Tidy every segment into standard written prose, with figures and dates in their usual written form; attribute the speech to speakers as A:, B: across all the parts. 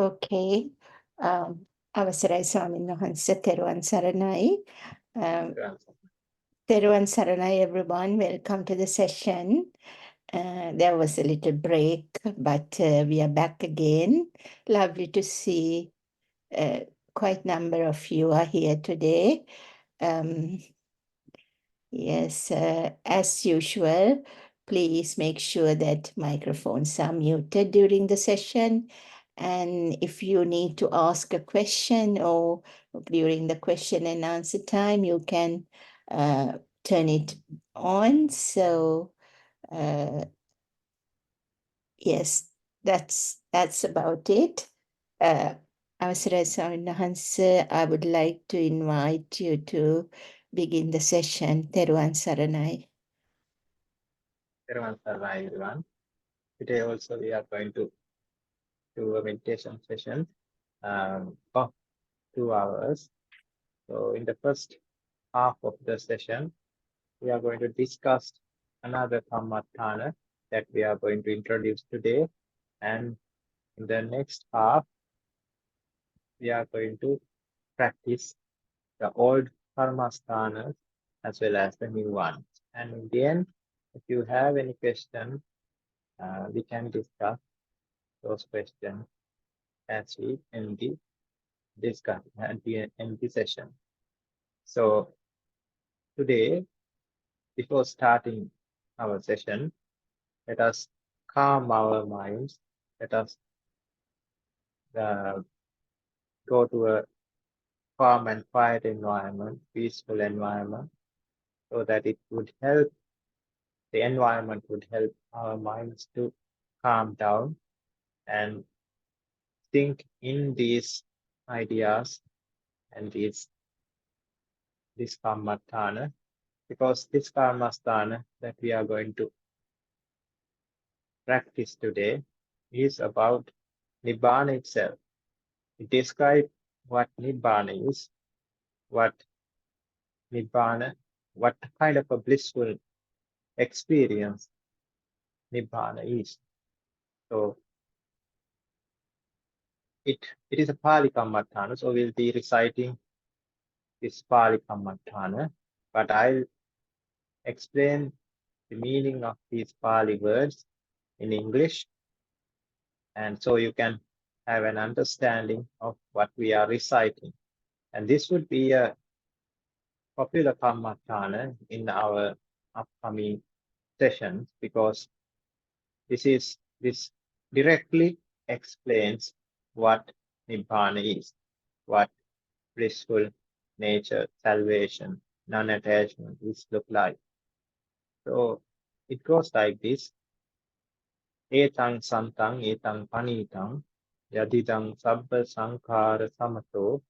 A: Okay. අවසරයි ස්වාමීන් වහන්සේ තෙරුවන් සරණයි. Therwan Saranai, everyone. Welcome to the session. There was a little break, but we are back again. Lovely to see quite a number of you are here today. Yes, as usual, please make sure that microphones are muted during the session. And if you need to ask a question or during the question and answer time, you can turn it on. So yes, that's about it. Avasara Swamina Hansa, I would like to invite you to begin the session. Therwan Saranai.
B: Therwan Saranai, everyone. Today also we are going to do a meditation session of 2 hours. So in the first half of the session, we are going to discuss another Dhammadassi that we are going to introduce today. And in the next half, we are going to practice the old Dhammadassi as well as the new one. And in the end, if you have any questions, we can discuss those questions as we end the discussion at the end of the session. So today, before starting our session, let us calm our minds. Let us go to a calm and quiet environment, peaceful environment, so that it would help, the environment would help our minds to calm down and think in these ideas and this Dhammadassi, because this Dhammadassi that we are going to practice today is about Nibbana itself. It describes what Nibbana is, what kind of a blissful experience Nibbana is. So it is a Pali Kammatthana, so we'll be reciting this Pali Kammatthana, but I'll explain the meaning of these Pali words in English, and so you can have an understanding of what we are reciting. And this would be a popular Kammatthana in our upcoming sessions, because this directly explains what Nibbana is, what blissful nature, salvation, non-attachment is look like. So it goes like this. Etang santang etang panitang yadidang sabba sankhara samato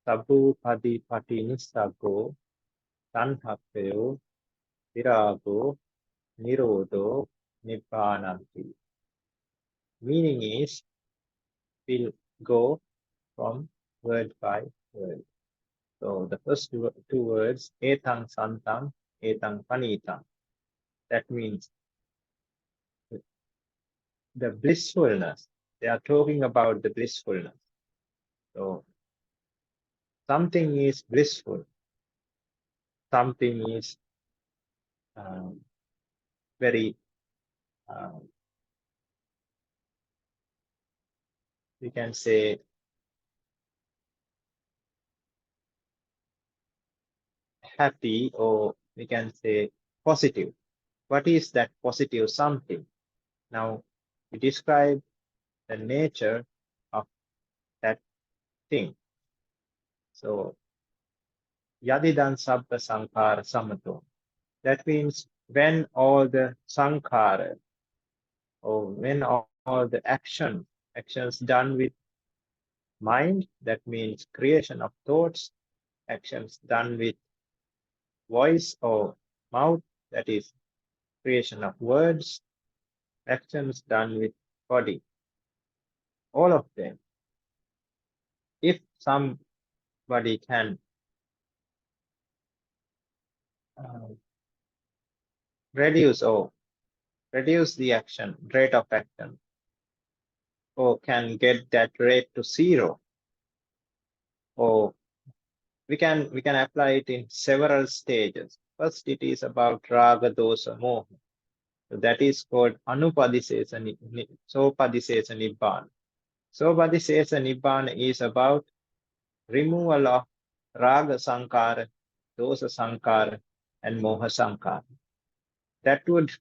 B: sabbu padi pati nissago tanhappyo virago nirodho nibbānanti. Meaning is, we'll go from word by word. So the first two words, etang santang, etang panitang. That means the blissfulness. They are talking about the blissfulness. So something is blissful. Something is very, we can say, happy, or we can say positive. What is that positive something? Now, we describe the nature of that thing. So, yadidan sabba sankhara samato. That means when all the sankhara, or when all the actions done with mind, that means creation of thoughts, actions done with voice or mouth, that is creation of words, actions done with body, all of them. If somebody can reduce the action, rate of action, or can get that rate to zero, or we can apply it in several stages. First, it is about raga, dosa, moha. So that is called anupadisesa, sopadisesa nibbana. Sopadisesa nibbana is about removal of raga sankara, dosa sankara, and moha sankara. That would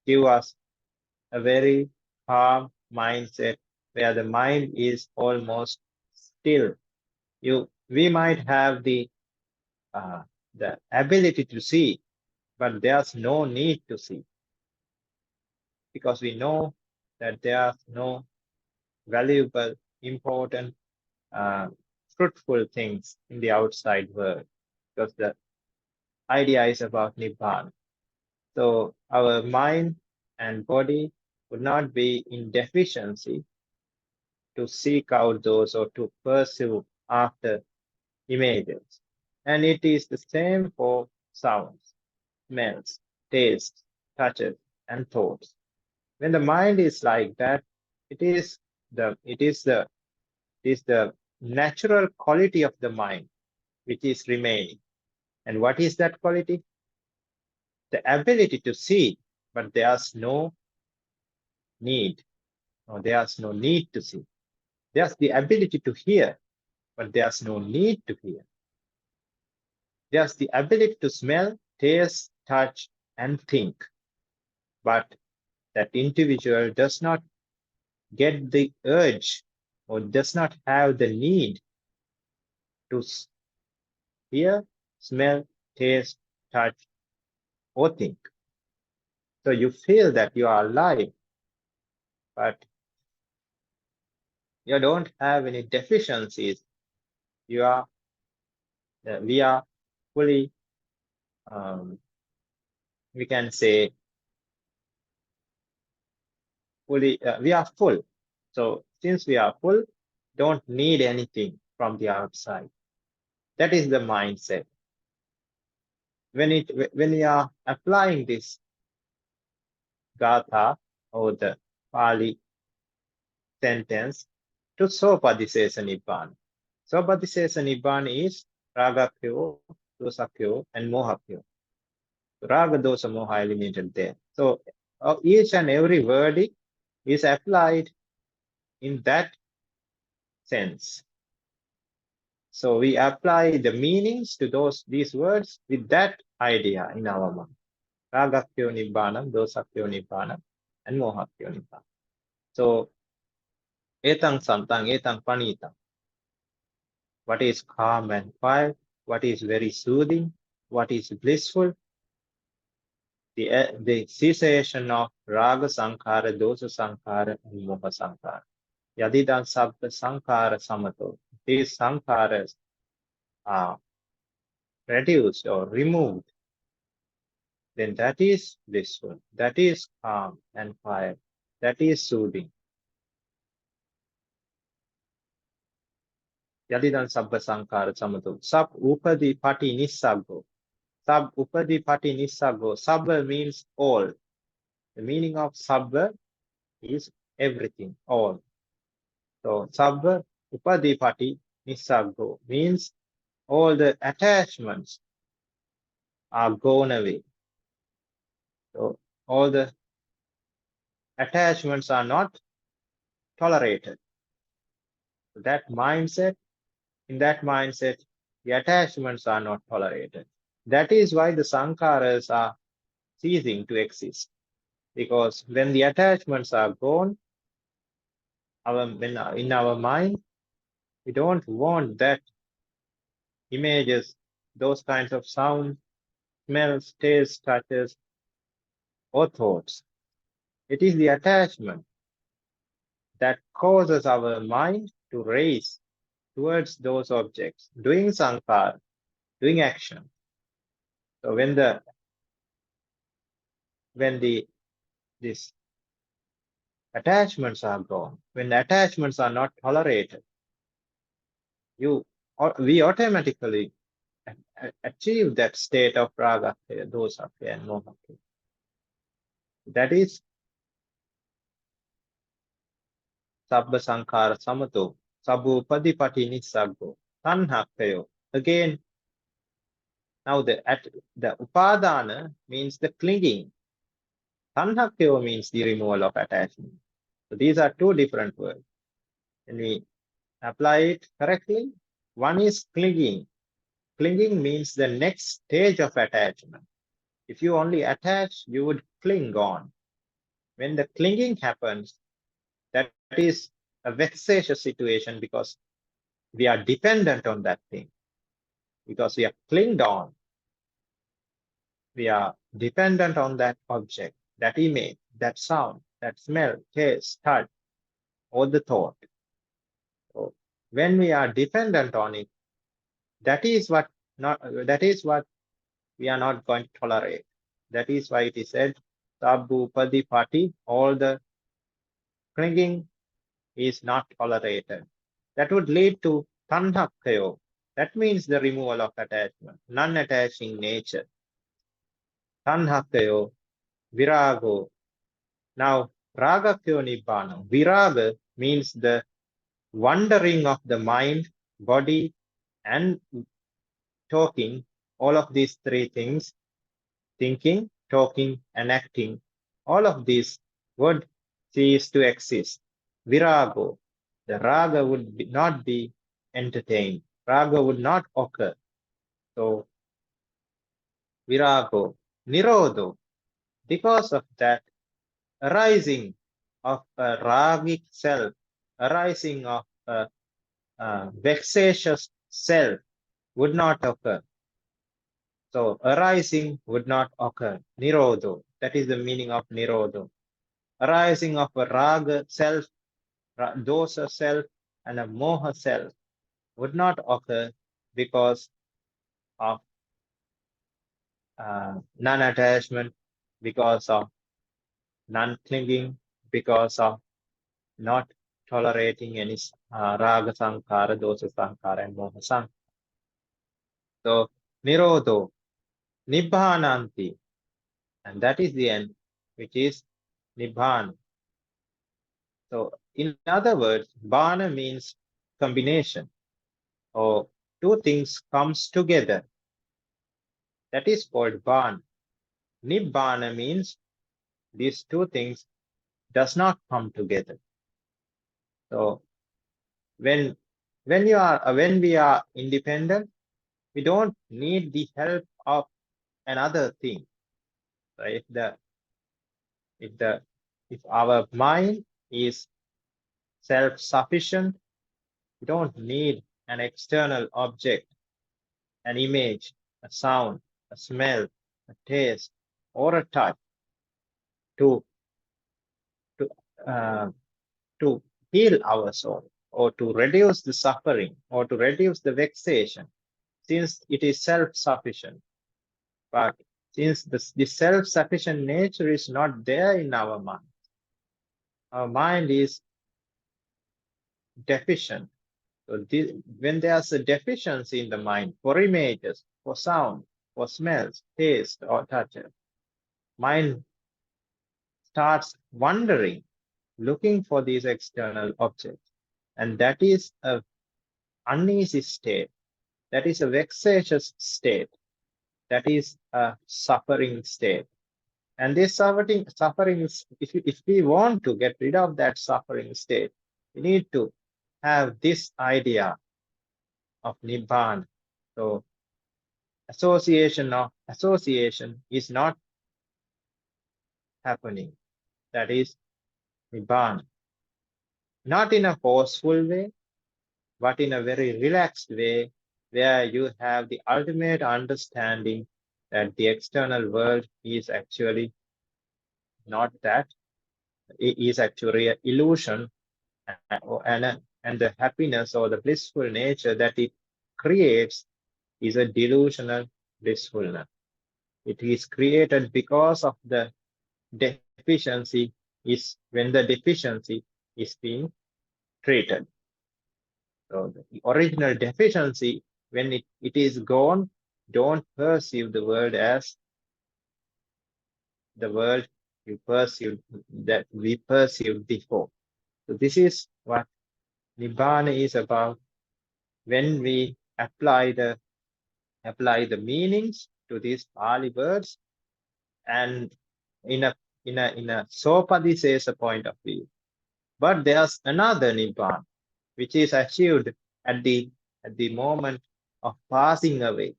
B: give us a very calm mindset where the mind is almost still. We might have the ability to see, but there's no need to see because we know that there's no valuable, important, uh, fruitful things in the outside world because the idea is about nibbana. So our mind and body would not be in deficiency to seek out those or to pursue after images. And it is the same for sounds, smells, tastes, touches, and thoughts. When the mind is like that, it is the it is the it is the natural quality of the mind which is remaining. And what is that quality? The ability to see, but there's no need, or there's no need to see. There's the ability to hear, but there's no need to hear. There's the ability to smell, taste, touch, and think. But that individual does not get the urge or does not have the need to hear, smell, taste, touch, or think. So you feel that you are alive, but you don't have any deficiencies. You are, we are fully, we can say, we are full. So since we are full, don't need anything from the outside. That is the mindset. When we are applying this gatha or the Pali sentence to Sopadisesa Nibbana. Sopadisesa Nibbana is Ragakyo, Dosakyo, and Mohakyo. Raga, Dosa, Moha eliminated there. So each and every word is applied in that sense. So we apply the meanings to these words with that idea in our mind. Ragakyo Nibbana, Dosakyo Nibbana, and Mohakyo Nibbana. So etang santang, etang panitang. What is calm and quiet? What is very soothing? What is blissful? The cessation of raga sankhara, dosa sankhara, and moha sankhara. Yadidan sabda sankhara samato. These sankharas are reduced or removed. Then that is blissful. That is calm and quiet. That is soothing. Yadidan sabba sankhara samato. Sab upadi pati nissago. Sab upadi pati nissago. Sabba means all. The meaning of sabba is everything, all. So sabba upadipati nissago means all the attachments are gone away. So all the attachments are not tolerated. So that mindset, in that mindset, the attachments are not tolerated. That is why the sankharas are ceasing to exist. Because when the attachments are gone, in our mind, we don't want that images, those kinds of sounds, smells, tastes, touches, or thoughts. It is the attachment that causes our mind to race towards those objects, doing sankhara, doing action. So when these attachments are gone, when the attachments are not tolerated, we automatically achieve that state of raga, dosa, and moha. That is sabba sankhara samato, sabbu padipati nissaggo, tanhakkayo. Again, now the upadana means the clinging. Tanhakkayo means the removal of attachment. So these are two different words. When we apply it correctly, one is clinging. Clinging means the next stage of attachment. If you only attach, you would cling on. When the clinging happens, that is a vexatious situation because we are dependent on that thing, because we are clinged on. We are dependent on that object, that image, that sound, that smell, taste, touch, or the thought. So when we are dependent on it, that is what we are not going to tolerate. That is why it is said, Sabbu Padipati, all the clinging is not tolerated. That would lead to Tanhakkayo. That means the removal of attachment, non-attaching nature. Tanhakkayo, Virago. Now, Ragakyo Nibbana. Viraga means the wandering of the mind, body, and talking. All of these three things, thinking, talking, and acting, all of these would cease to exist. Virago, the raga would not be entertained. Raga would not occur. So, virago, nirodho, because of that arising of a ragic self, arising of a vexatious self would not occur. So arising would not occur. Nirodho. That is the meaning of nirodho. Arising of a raga self, dosa self, and a moha self would not occur because of non-attachment, because of non-clinging, because of not tolerating any raga sankara, dosa sankara, and moha sankara. So nirodho, nibbhananti, and that is the end, which is nibbana. So in other words, bana means combination, or two things comes together. That is called bana. Nibbana means these two things does not come together. So when when we are independent, we don't need the help of another thing. So if our mind is self-sufficient, we don't need an external object, an image, a sound, a smell, a taste, or a touch to to uh, to heal our soul, or to reduce the suffering, or to reduce the vexation, since it is self-sufficient. But since the self-sufficient nature is not there in our mind is deficient. So when there's a deficiency in the mind for images, for sound, for smells, taste, or touches, mind starts wandering, looking for these external objects. And that is a uneasy state. That is a vexatious state. That is a suffering state. And this suffering is, if we want to get rid of that suffering state, we need to have this idea of Nibbana. So association is not happening. That is Nibbana. Not in a forceful way, but in a very relaxed way, where you have the ultimate understanding that the external world is actually not that. It is actually an illusion, and the happiness or the blissful nature that it creates is a delusional blissfulness. It is created because of the deficiency when the deficiency is being treated. So the original deficiency, when it is gone, don't perceive the world as the world you perceived that we perceived before. So this is what Nibbana is about when we apply the meanings to these Pali words and in a Sopadisesa point of view. But there's another Nibbana which is achieved at the moment of passing away.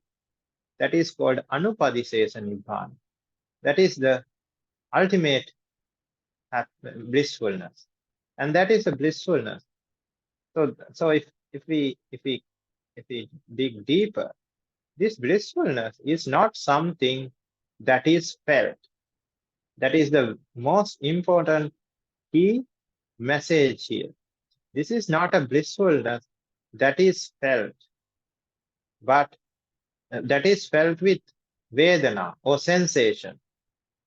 B: That is called Anupadisesa Nibbana. That is the ultimate blissfulness. And that is a blissfulness. So if we dig deeper, this blissfulness is not something that is felt. That is the most important key message here. This is not a blissfulness that is felt, but that is felt with Vedana or sensation.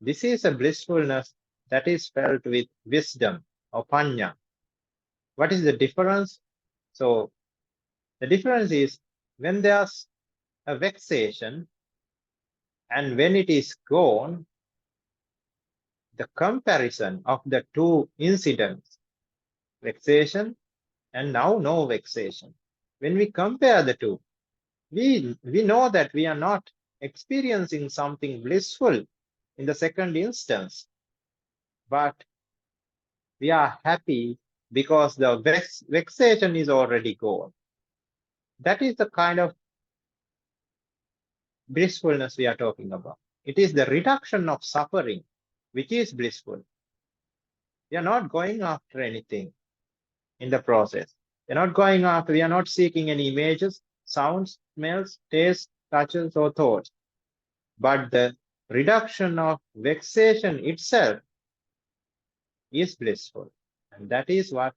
B: This is a blissfulness that is felt with wisdom or Panya. What is the difference? So the difference is when there's a vexation and when it is gone, the comparison of the two incidents, vexation and now no vexation. When we compare the two, we know that we are not experiencing something blissful in the second instance, but we are happy because the vexation is already gone. That is the kind of blissfulness we are talking about. It is the reduction of suffering, which is blissful. We are not going after anything in the process. We are not seeking any images, sounds, smells, tastes, touches, or thoughts. But the reduction of vexation itself is blissful. And that is what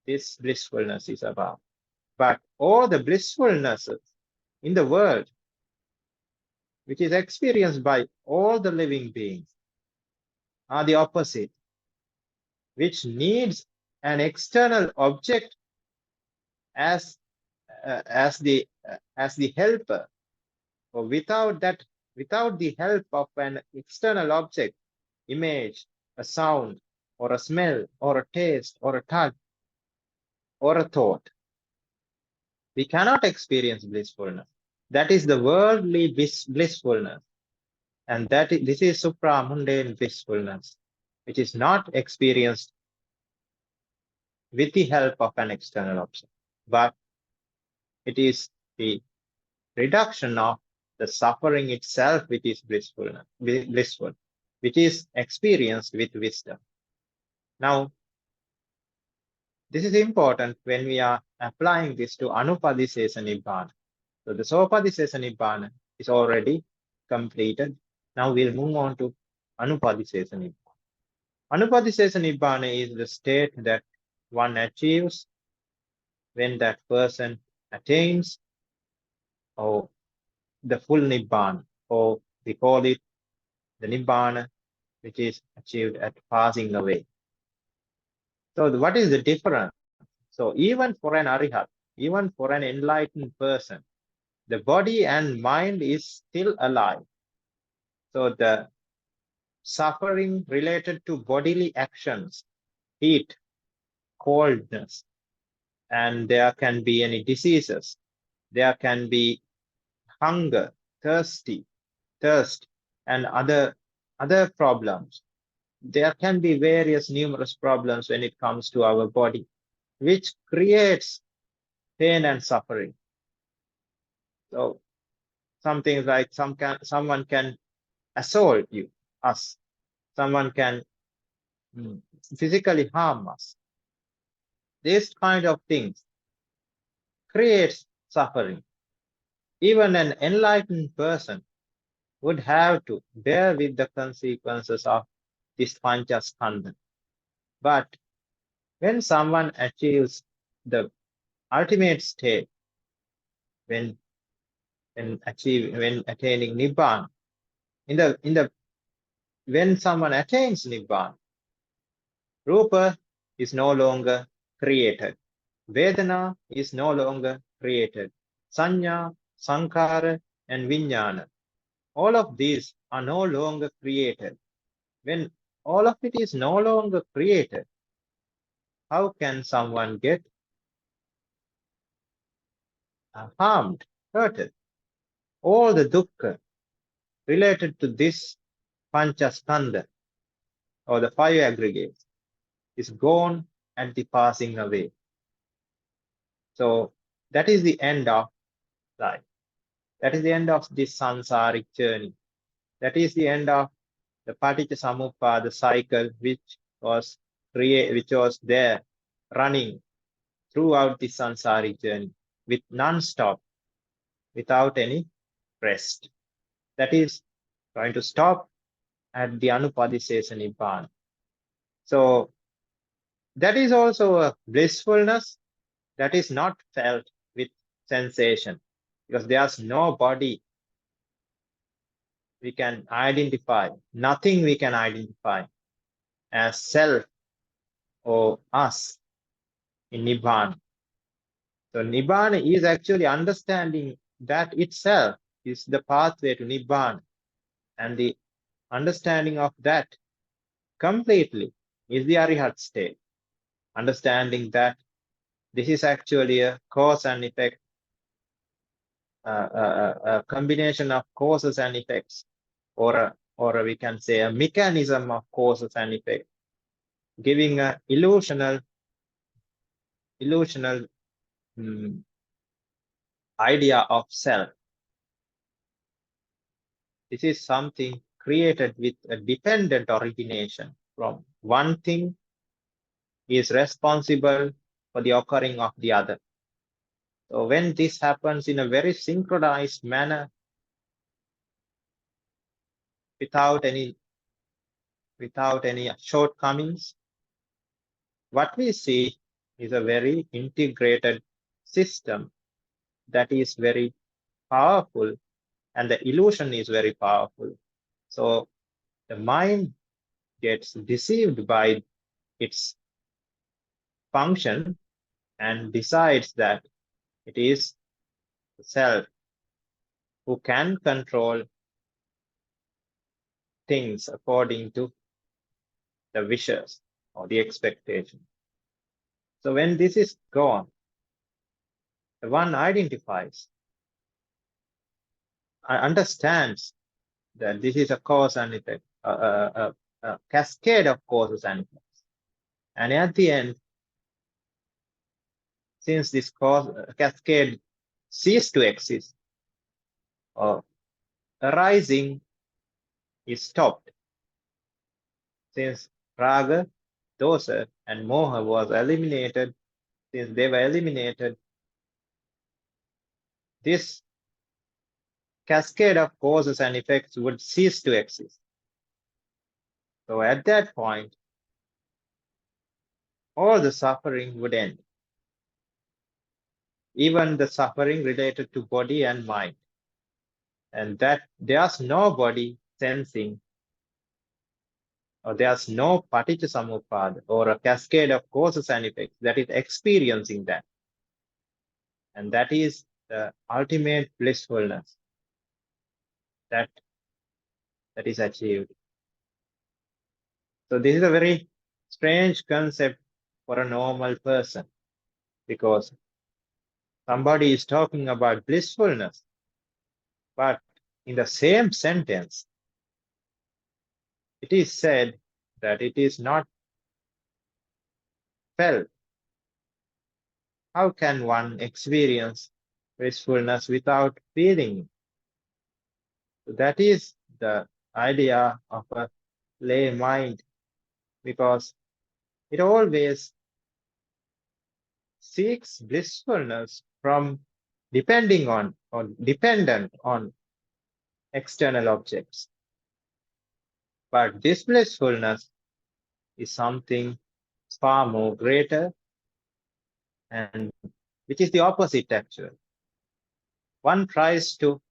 B: this blissfulness is about. But all the blissfulnesses in the world, which is experienced by all the living beings, are the opposite, which needs an external object as the helper. Or without the help of an external object, image, a sound, or a smell, or a taste, or a touch, or a thought, we cannot experience blissfulness. That is the worldly blissfulness. And this is supramundane blissfulness, which is not experienced with the help of an external object, but it is the reduction of the suffering itself which is blissful, which is experienced with wisdom. Now, this is important when we are applying this to Anupadisesa Nibbana. So the Sopadisesa Nibbana is already completed. Now we'll move on to Anupadisesa Nibbana. Anupadisesa Nibbana is the state that one achieves when that person attains or the full Nibbana, or we call it the Nibbana, which is achieved at passing away. So what is the difference? So even for an Arihat, even for an enlightened person, the body and mind is still alive. So the suffering related to bodily actions, heat, coldness, and there can be any diseases, there can be hunger, thirst, and other problems. There can be numerous problems when it comes to our body, which creates pain and suffering. So something like someone can assault us. Someone can physically harm us. This kind of things creates suffering. Even an enlightened person would have to bear with the consequences of this panchaskandha. But when someone achieves the ultimate state, when attaining Nibbana, when someone attains Nibbana, Rupa is no longer created. Vedana is no longer created. Sanya, Sankara, and Vijnana, all of these are no longer created. When all of it is no longer created, how can someone get harmed, hurted? All the dukkha related to this panchaskandha or the five aggregates is gone at the passing away. So that is the end of life. That is the end of this sansaric journey. That is the end of the Paticca cycle, which was there running throughout the sansaric journey with non-stop, without any rest. That is going to stop at the Anupadisesa Nibbana. So that is also a blissfulness that is not felt with sensation, because there's no body we can identify, nothing we can identify as self or us in Nibbana. So Nibbana is actually understanding that itself is the pathway to Nibbana, and the understanding of that completely is the Arihat state. Understanding that this is actually a cause and effect, a combination of causes and effects, or we can say a mechanism of causes and effects, giving a illusional idea of self. This is something created with a dependent origination from one thing is responsible for the occurring of the other. So when this happens in a very synchronized manner, without any shortcomings, what we see is a very integrated system that is very powerful, and the illusion is very powerful. So the mind gets deceived by its function and decides that it is the self who can control things according to the wishes or the expectation. So when this is gone, the one identifies, understands that this is a cause and effect, a cascade of causes and effects. And at the end, since this cascade ceases to exist, or arising is stopped, since raga, dosa, and moha was eliminated, since they were eliminated, this cascade of causes and effects would cease to exist. So at that point, all the suffering would end, even the suffering related to body and mind. And that there's no body sensing, or there's no paticca or a cascade of causes and effects that is experiencing that. And that is the ultimate blissfulness that is achieved. So this is a very strange concept for a normal person, because somebody is talking about blissfulness, but in the same sentence, it is said that it is not felt. How can one experience blissfulness without feeling? So that is the idea of a lay mind, because it always seeks blissfulness from dependent on external objects. But this blissfulness is something far more greater, and which is the opposite actually. One tries to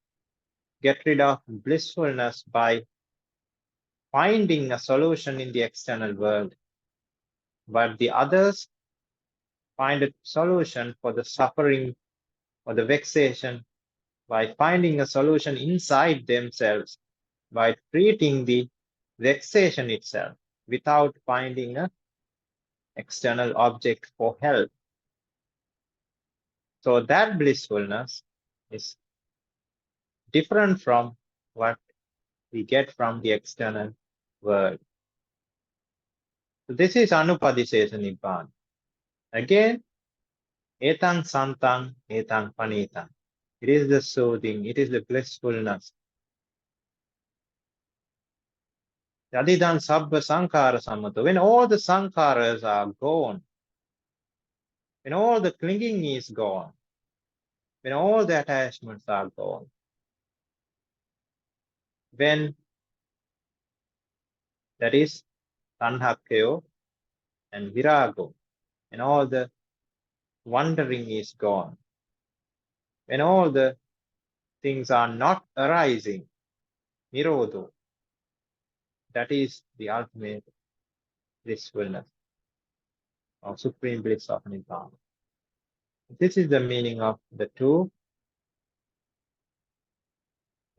B: get rid of blissfulness by finding a solution in the external world, but the others find a solution for the suffering or the vexation by finding a solution inside themselves, by treating the vexation itself without finding a external object for help. So that blissfulness is different from what we get from the external world. So this is Anupadisesa Nibbana. Again, etang santang etang panitang. It is the soothing, it is the blissfulness. Yadidan sabba sankara samata. When all the sankaras are gone, when all the clinging is gone, when all the attachments are gone, when that is tanhakyo and virago, and all the wandering is gone, when all the things are not arising, nirodho, that is the ultimate blissfulness or supreme bliss of Nibbana. This is the meaning of the two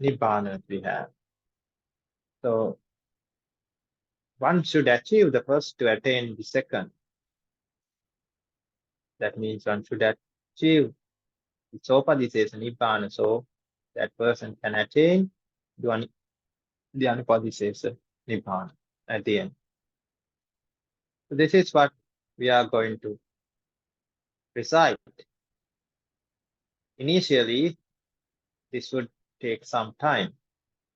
B: Nibbanas we have. So one should achieve the first to attain the second. That means one should achieve the Sopadisesa Nibbana so that person can attain the Anupadisesa Nibbana at the end. So this is what we are going to recite. Initially, this would take some time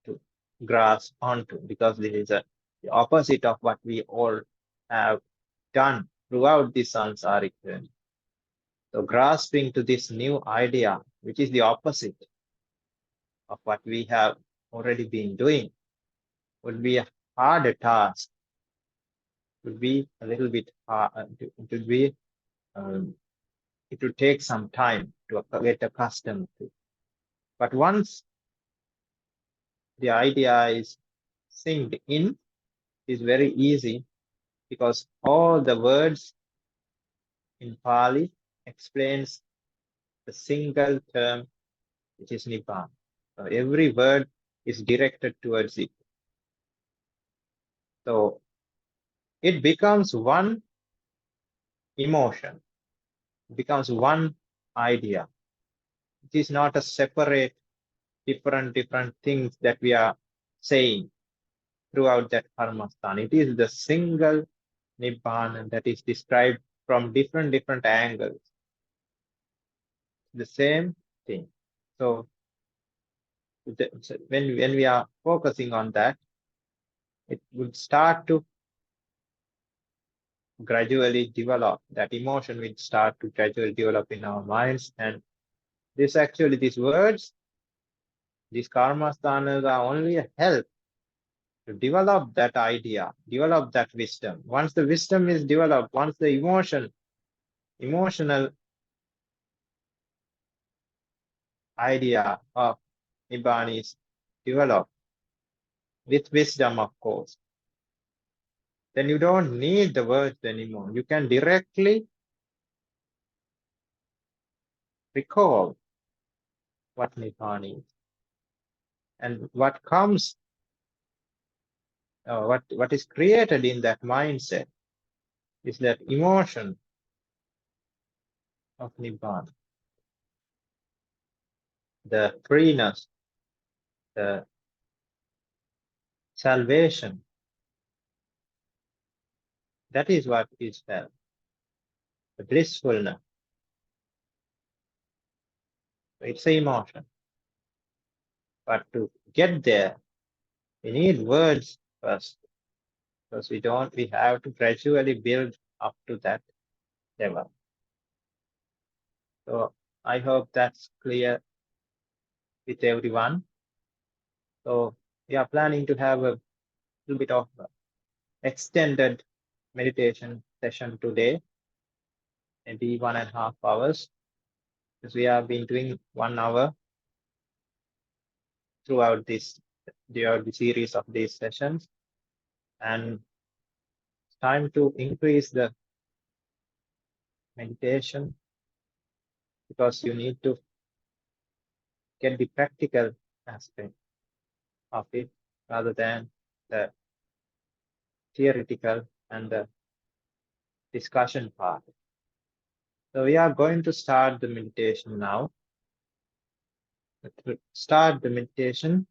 B: to grasp onto because this is the opposite of what we all have done throughout the samsaric journey. So grasping to this new idea, which is the opposite of what we have already been doing, would be a harder task. Would be a little bit hard. It would be. It would take some time to get accustomed to. But once the idea is synced in, it's very easy because all the words in Pali explains the single term, which is Nibbana. So every word is directed towards it. So it becomes one emotion, it becomes one idea. It is not a separate, different things that we are saying throughout that karmasthana. It is the single Nibbana that is described from different angles. The same thing. So when we are focusing on that, it would start to gradually develop. That emotion will start to gradually develop in our minds. And these words, these karmasthanas are only a help to develop that idea, develop that wisdom. Once the wisdom is developed, once the emotional idea of Nibbana is developed with wisdom, of course, then you don't need the words anymore. You can directly recall what Nibbana is. And what comes, what is created in that mindset is that emotion of Nibbana, the freeness, the salvation. That is what is felt, the blissfulness. It's an emotion. But to get there, we need words first, because we have to gradually build up to that level. So I hope that's clear with everyone. So we are planning to have a little bit of extended meditation session today, maybe 1.5 hours, because we have been doing 1 hour throughout the series of these sessions. And it's time to increase the meditation because you need to get the practical aspect of it rather than the theoretical and the discussion part. So we are going to start the meditation now. To start the meditation,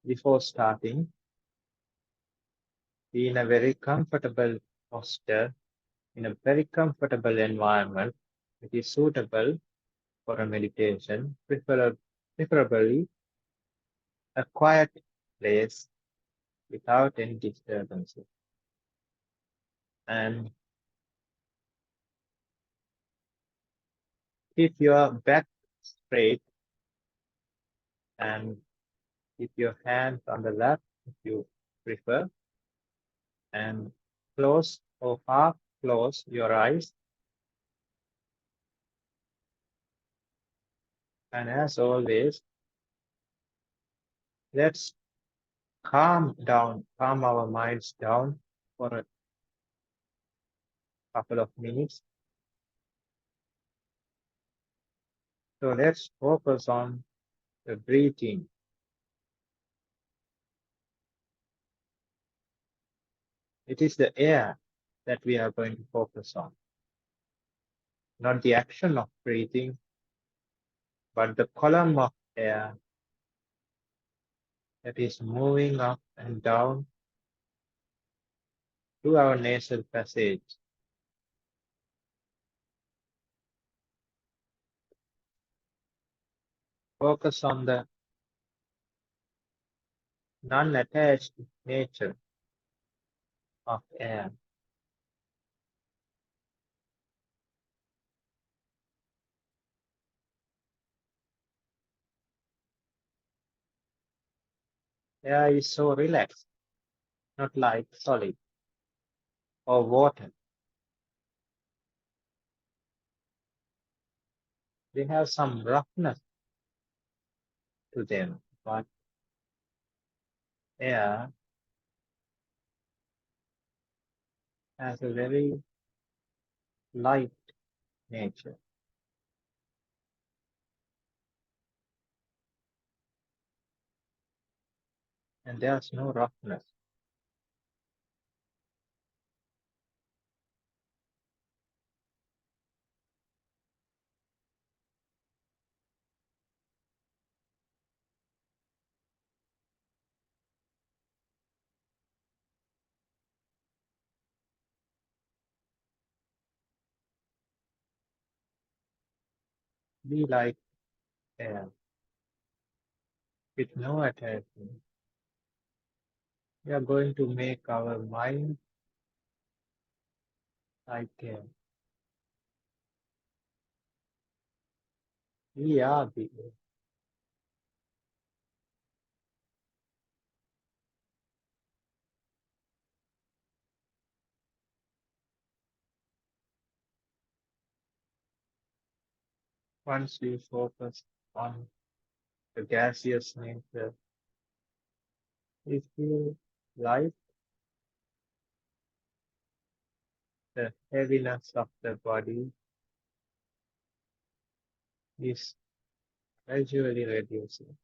B: before starting, be in a very comfortable posture, in a very comfortable environment. It is suitable for a meditation, preferably a quiet place without any disturbances. And keep your back straight and keep your hands on the lap if you prefer, and close or half close your eyes. And as always, let's calm our minds down for a couple of minutes. So let's focus on the breathing. It is the air that we are going to focus on, not the action of breathing, but the column of air that is moving up and down through our nasal passage. Focus on the non-attached nature of air. Air is so relaxed, not like solid or water. They have some roughness to them, but air has a very light nature, and there's no roughness. Be like air with no attachment. We are going to make our mind like air. We are the air. Once you focus on the gaseous nature, you feel light, the heaviness of the body is gradually reducing.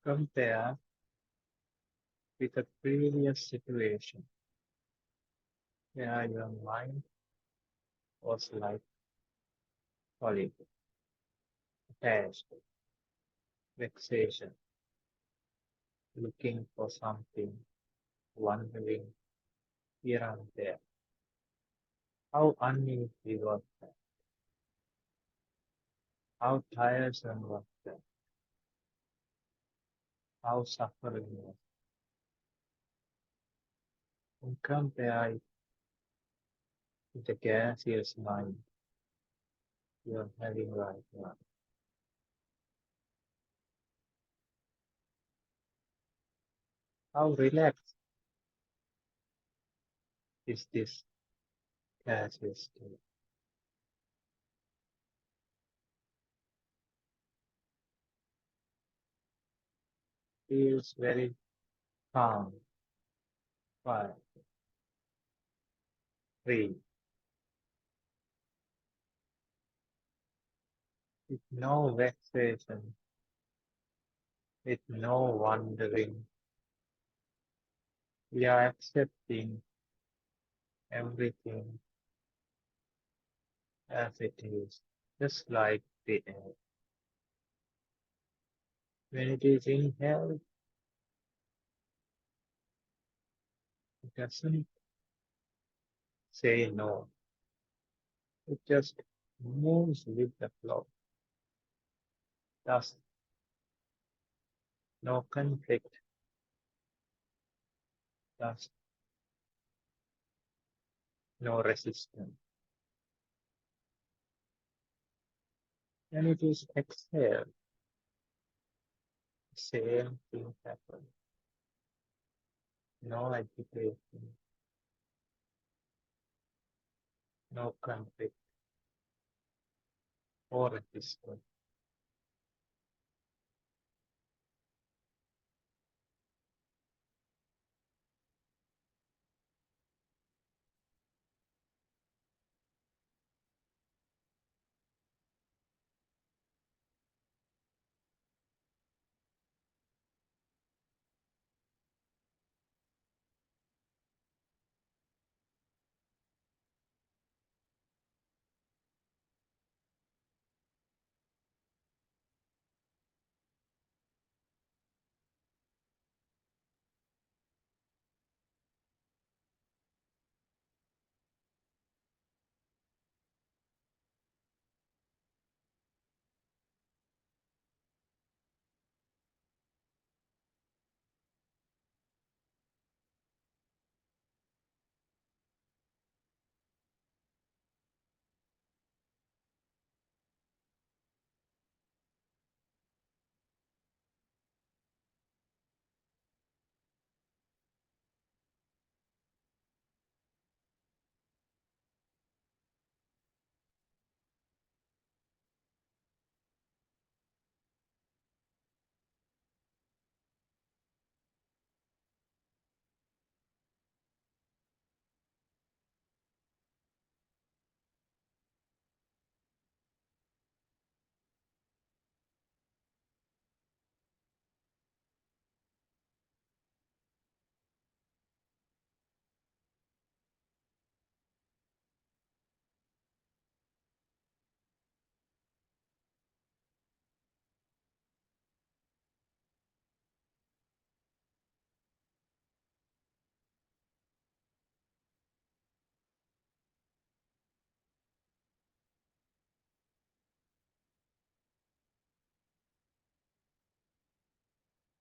B: Compare with a previous situation where your mind was like solid, attached, vexation, looking for something, wondering here and there. How uneasy was that? How tiresome was that? how suffering was, and compare it with the gaseous mind you're having right now. How relaxed is this gaseous state? Feels very calm, quiet, free, with no vexation, with no wondering. We are accepting everything as it is, just like the air. When it is inhaled, it doesn't say no. It just moves with the flow. Thus, no conflict, thus, no resistance. When it is exhaled, the same thing happens. No agitation, no conflict or resistance.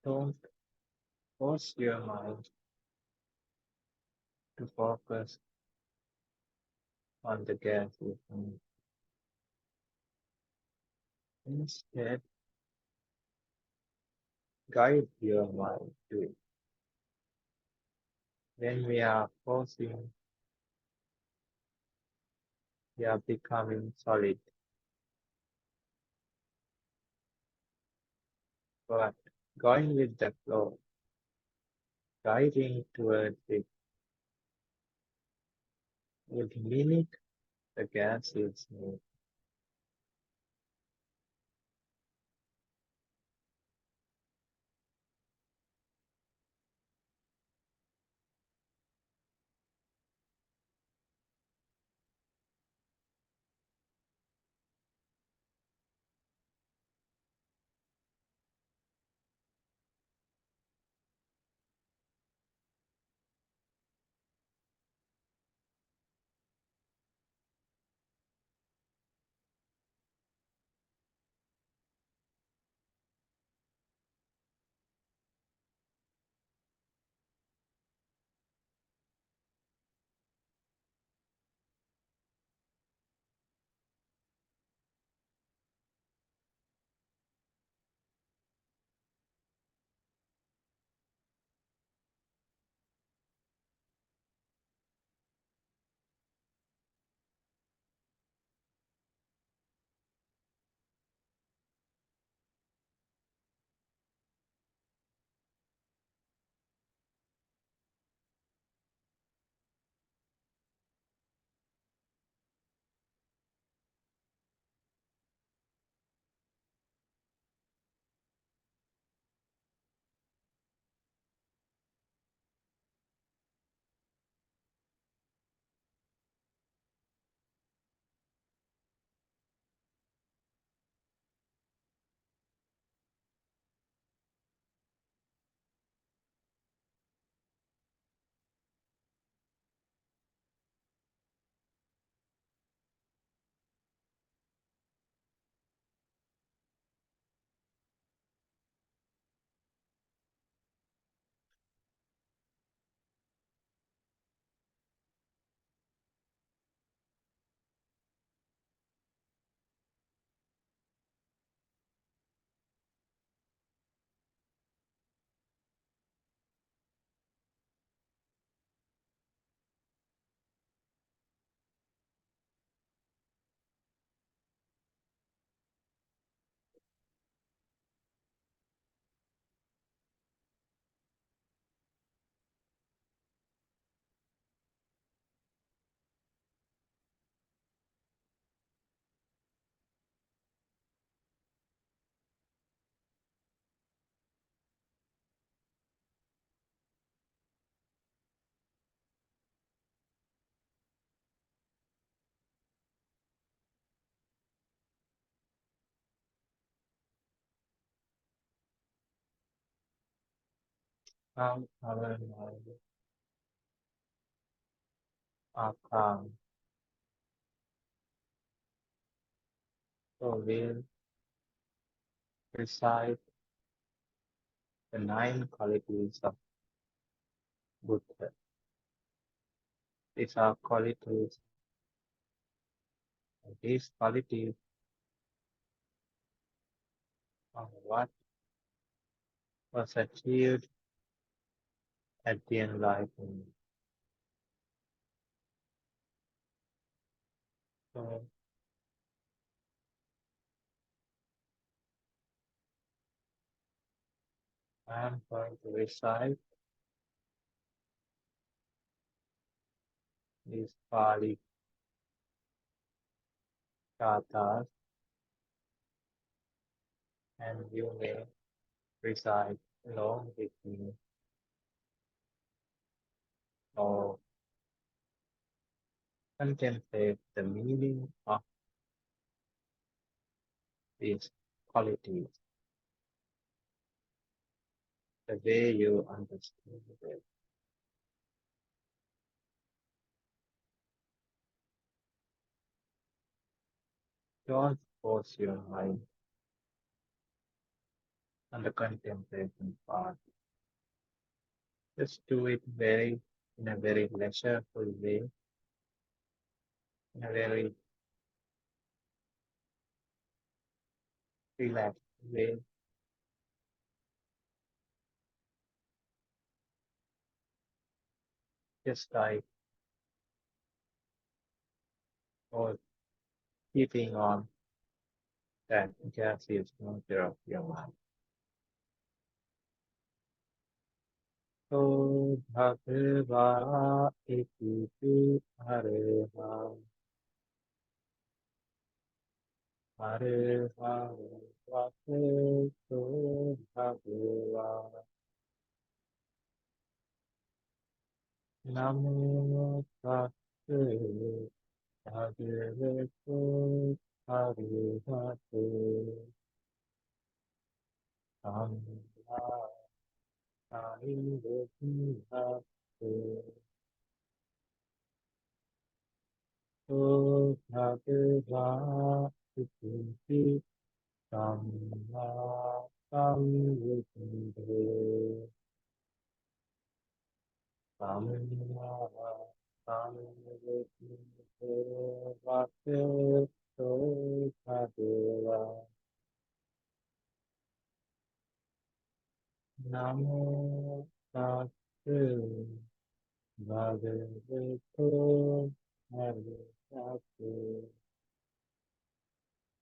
B: Don't force your mind to focus on the gases. Instead, guide your mind to it. When we are forcing, we are becoming solid, but going with the flow, guiding towards it, would mimic the gases move. Calm our mind are calm. So we'll recite the nine qualities of Buddha. These are qualities, and these qualities are what was achieved at the enlightenment. So I'm going to recite these Pali Kathas, and you may recite along with me or contemplate the meaning of these qualities, the way you understand it. Don't force your mind on the contemplation part. Just do it in a very leisureful way, in a very relaxed way, just like or keeping on that gaseous nature of your mind. So bhagava iti hareha hareha vate so bhagava namo tasse bhagavato harehate samma sambuddhate so bhagava iti samma sambuddhate samma sambuddhate vate so bhagava namo tasse bhagavato arahate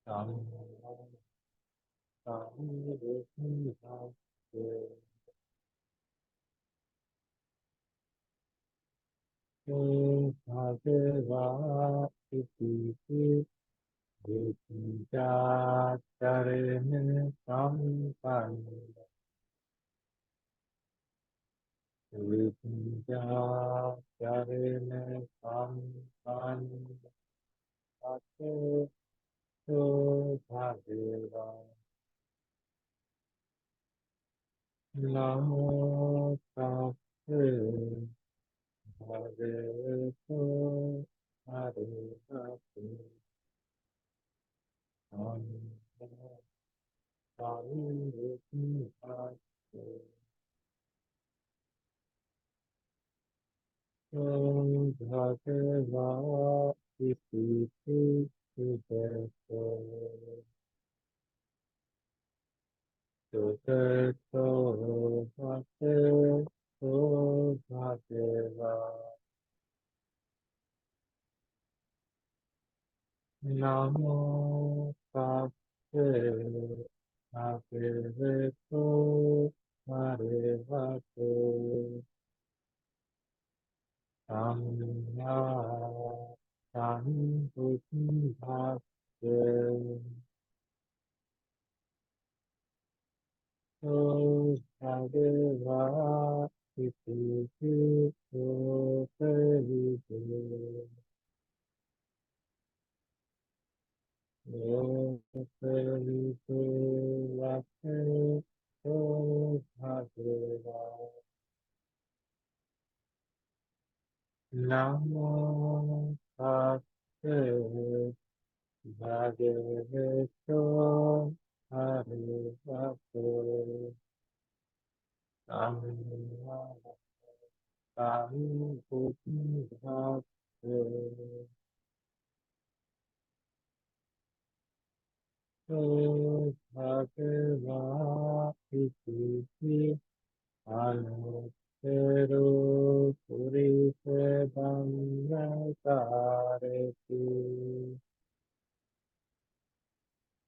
B: samma sambuddhate so bhagava iti vidyācarena sampanna vidyācarena sampanna sato so bhagava namo tasse bhagavato arahate samma sambuddhate so bhagava iti vidyācarena Sugato Bhate So Bhageva Namo Tasse Bhagavato Arevate Samma Sambuddhate So Bhageva Iti So Paribe So Paribe Vate So Bhageva Namo Tassa Bhagavato Arahato Samma Sambuddhassa So Bhagava Iti Anutero Purisa Dhammadassi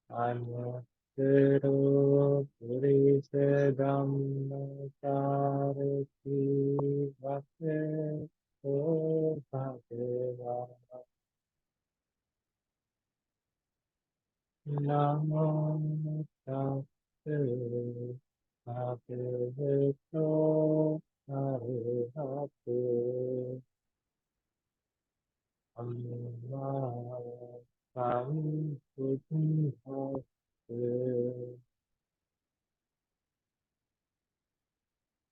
B: Anutero Purisa Dhammadassi Vase O Bhagava Namo Tassa Bhagavato Arahato Amma Sambuddhassa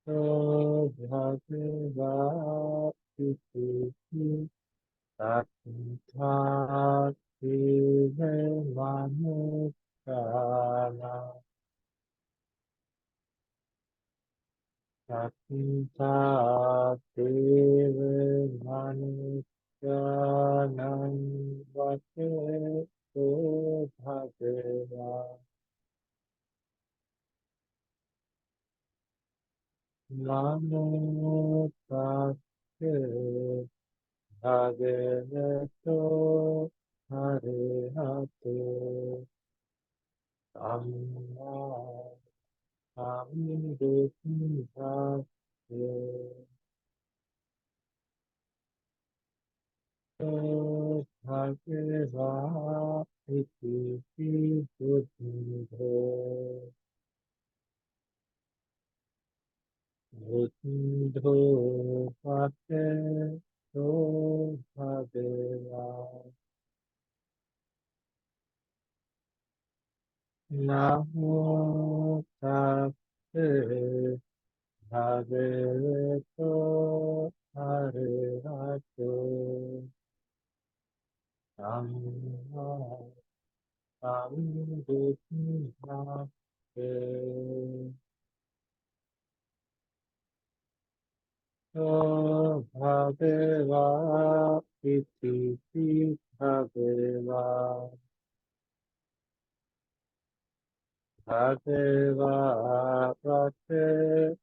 B: So Bhagava Iti Tattva Manukana Tattva Manukana Vate So Bhagava Namo Tassa Bhagavato Arahato Amma Sambuddhassa So Bhagava Iti Buddho Buddho Bhate So Bhagava Namo Tassa Bhagavato Arahato Samma Sambuddhassa So Bhagava Iti Bhagava Bhagava Vate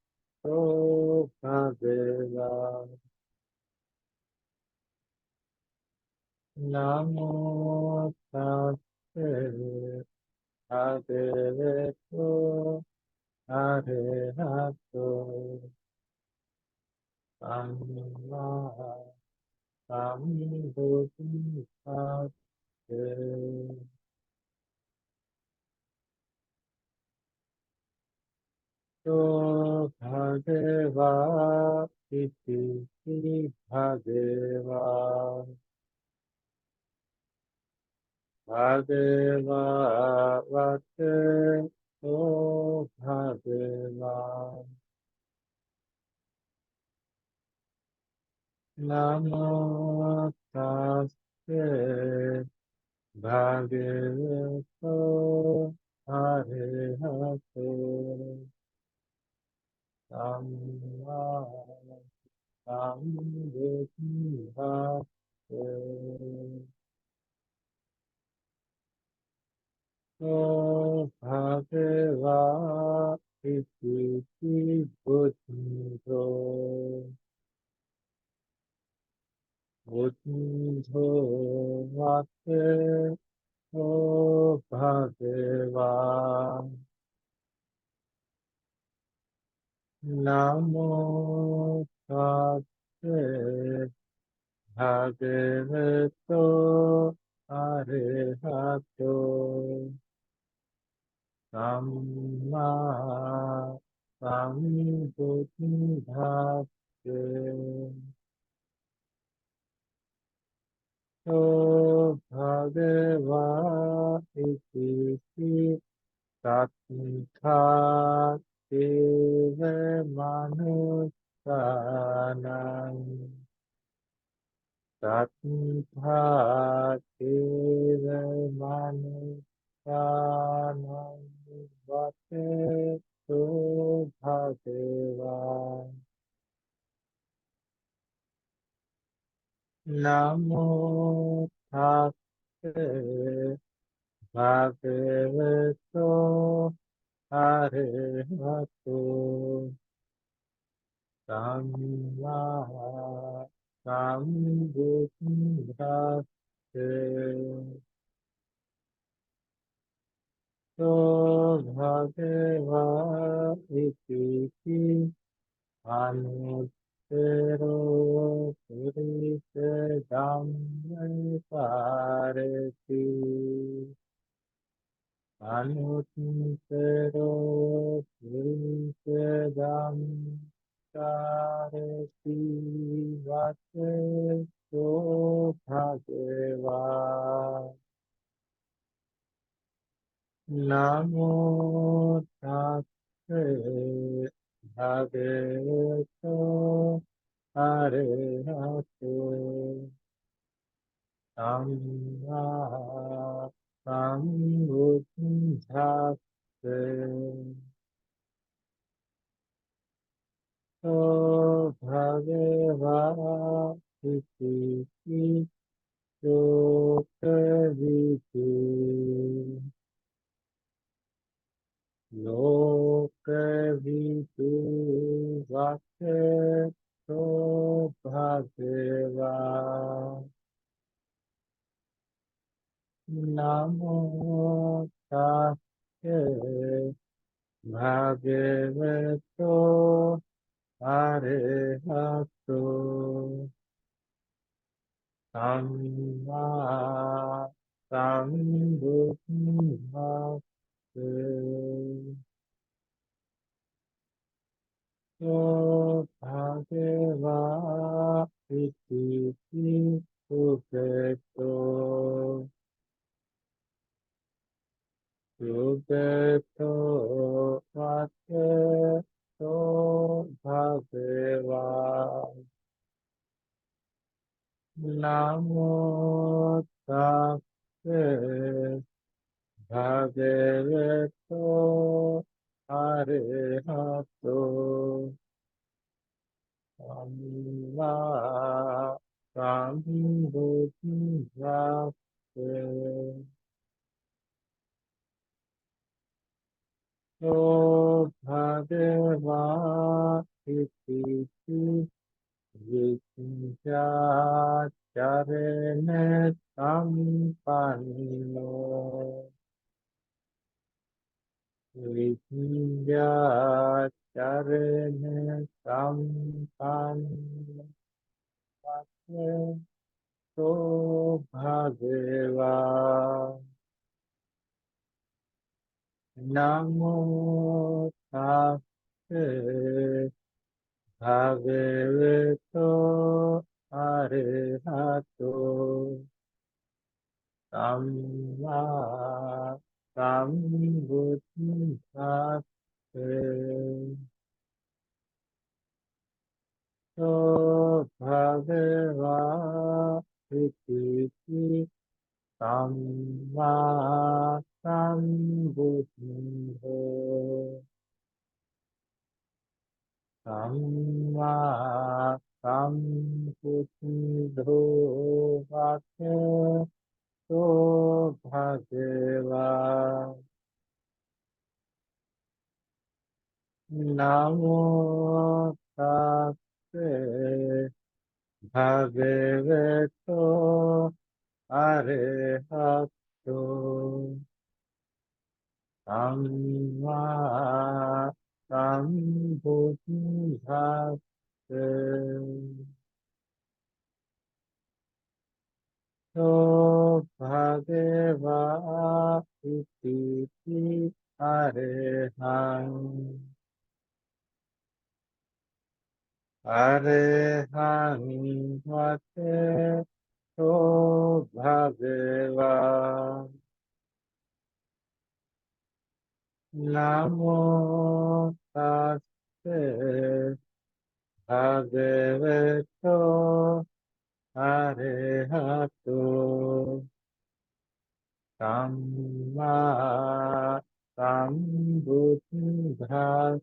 B: So Bhagava Namo Tassa Bhagavato Arahato Samma Sambuddhassa So Bhagava Iti Bhagava Bhagava Vate So Bhagava Namo Tassa Bhagavato Arahato Samma Sambuddhassa So Bhagava Iti Buddho Buddho Vate So Bhagava Namo Tassa Bhagavato Arahato Samma Sambuddhassa So Bhagava Iti Tattva Deva Manusana तथा मनुष्याणां वसे तो भगवान् नमो तस्से भगवतो अरहतो सम्मा सम्बुद्धिस्ते तो भगवा इति अनुत्तरो पुरुषधम्मपारति अनुत्तरो पुरुषधम्मपारति वचो भगवान् नमो तस्से भगवतो अरहतो सम्मा सम्बुद्धिस्ते तो भगवा इति लोकविदु लोकविदु वाक्यतो भगवान् नमो तस्से भगवतो अरहतो सम्मा सम्बुद्धिस्ते तो भगवा इति सुखतो सुखतो वाक्यतो भगवान् नमो तस्से भगवतो अरहतो सम्मा सम्बुद्धिस्ते तो भगवा इति विचिन्त्याचरेण सम्पन्नो विचिन्त्याचरेण सम्पन्नो तो भगवान् नमो तस्से भगवतो अरहतो सम्मा सम्बुद्धिस्ते तो भगवा इति सम्मा सम्बुद्धो सम्मा सम्बुद्धो वाक्यतो भगवान् नमो तस्से भगवतो अरहतो सम्मा सम्बुद्धिस्ते तो भगवा इति अरहं अरहं वचो भगवान् नमो तस्से भगवतो Arahato Samma Sambuddhassa.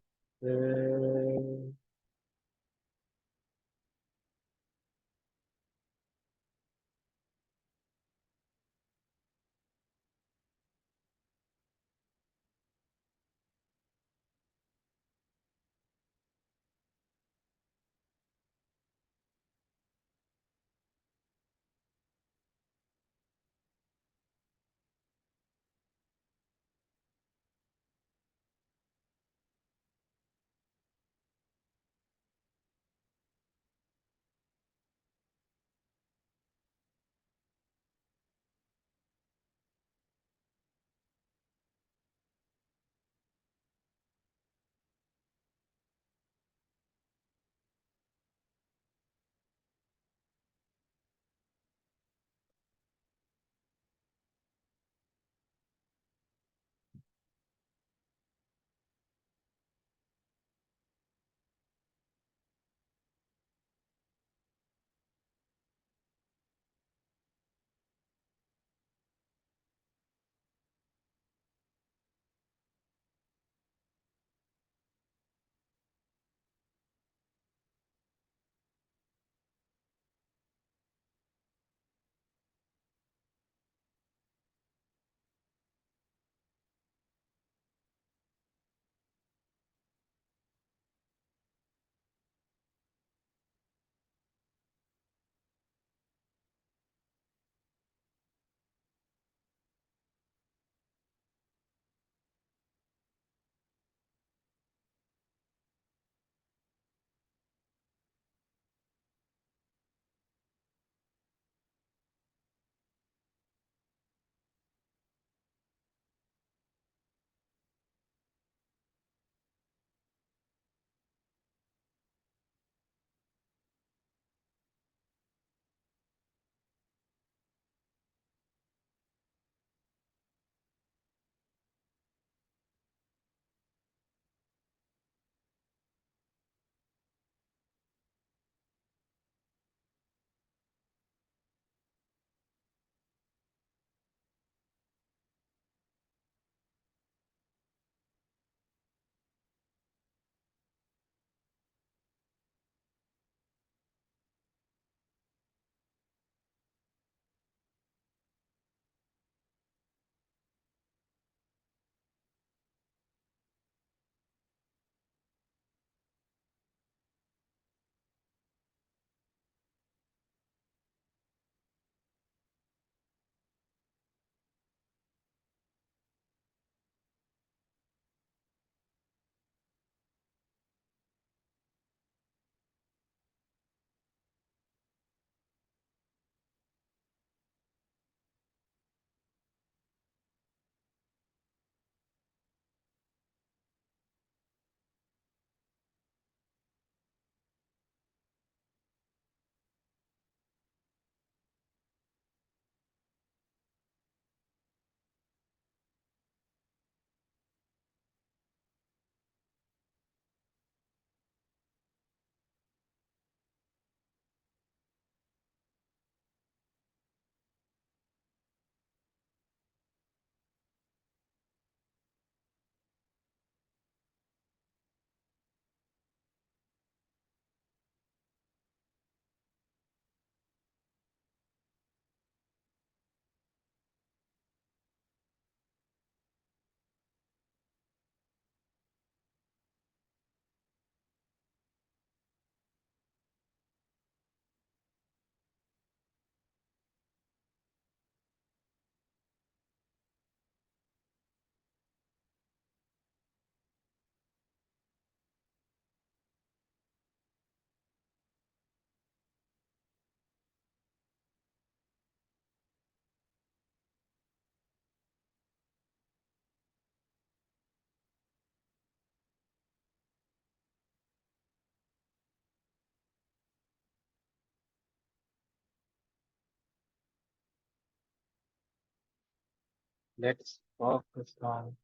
B: Let's focus on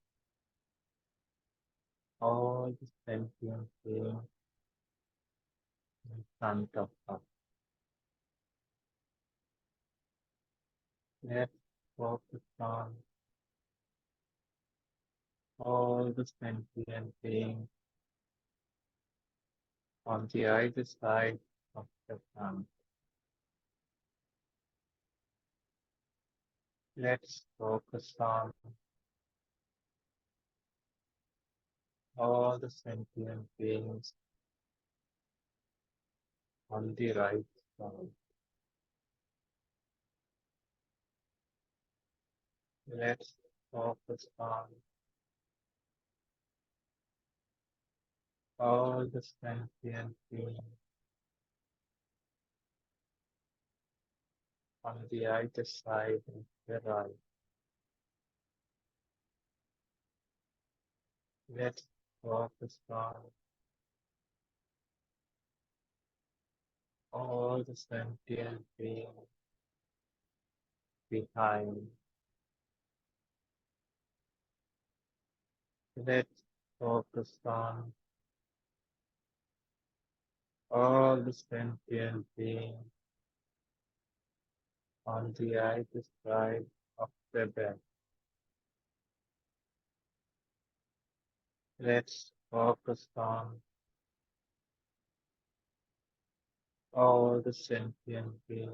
B: all the sentient beings in front of us. Let's focus on all the sentient beings on the either side of the sun. Let's focus on all the sentient beings on the right side. Let's focus on all the sentient beings on the either side of the right. Let's focus on all the sentient beings behind. Let's focus on all the sentient beings on the either side of the bed. Let's focus on all the sentient beings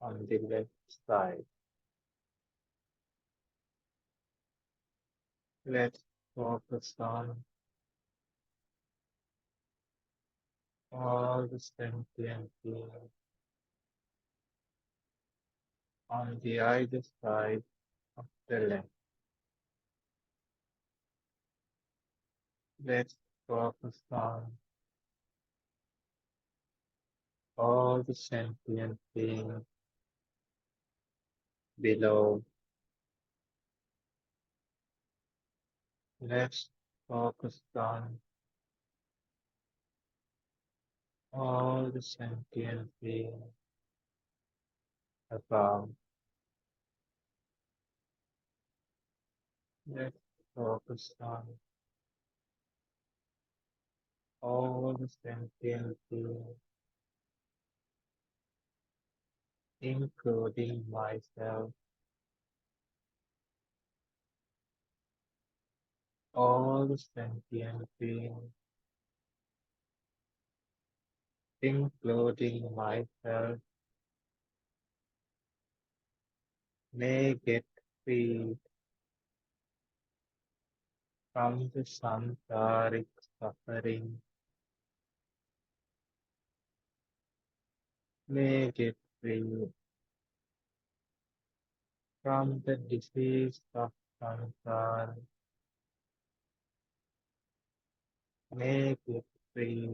B: on the left side. Let's focus on all the sentient beings on the either side of the left. Let's focus on all the sentient beings below. Let's focus on all the sentient beings above. Let's focus on all the sentient beings, including myself, all the sentient beings, including myself, may get free from the samsaric suffering, may get free from the disease of samsara, may get free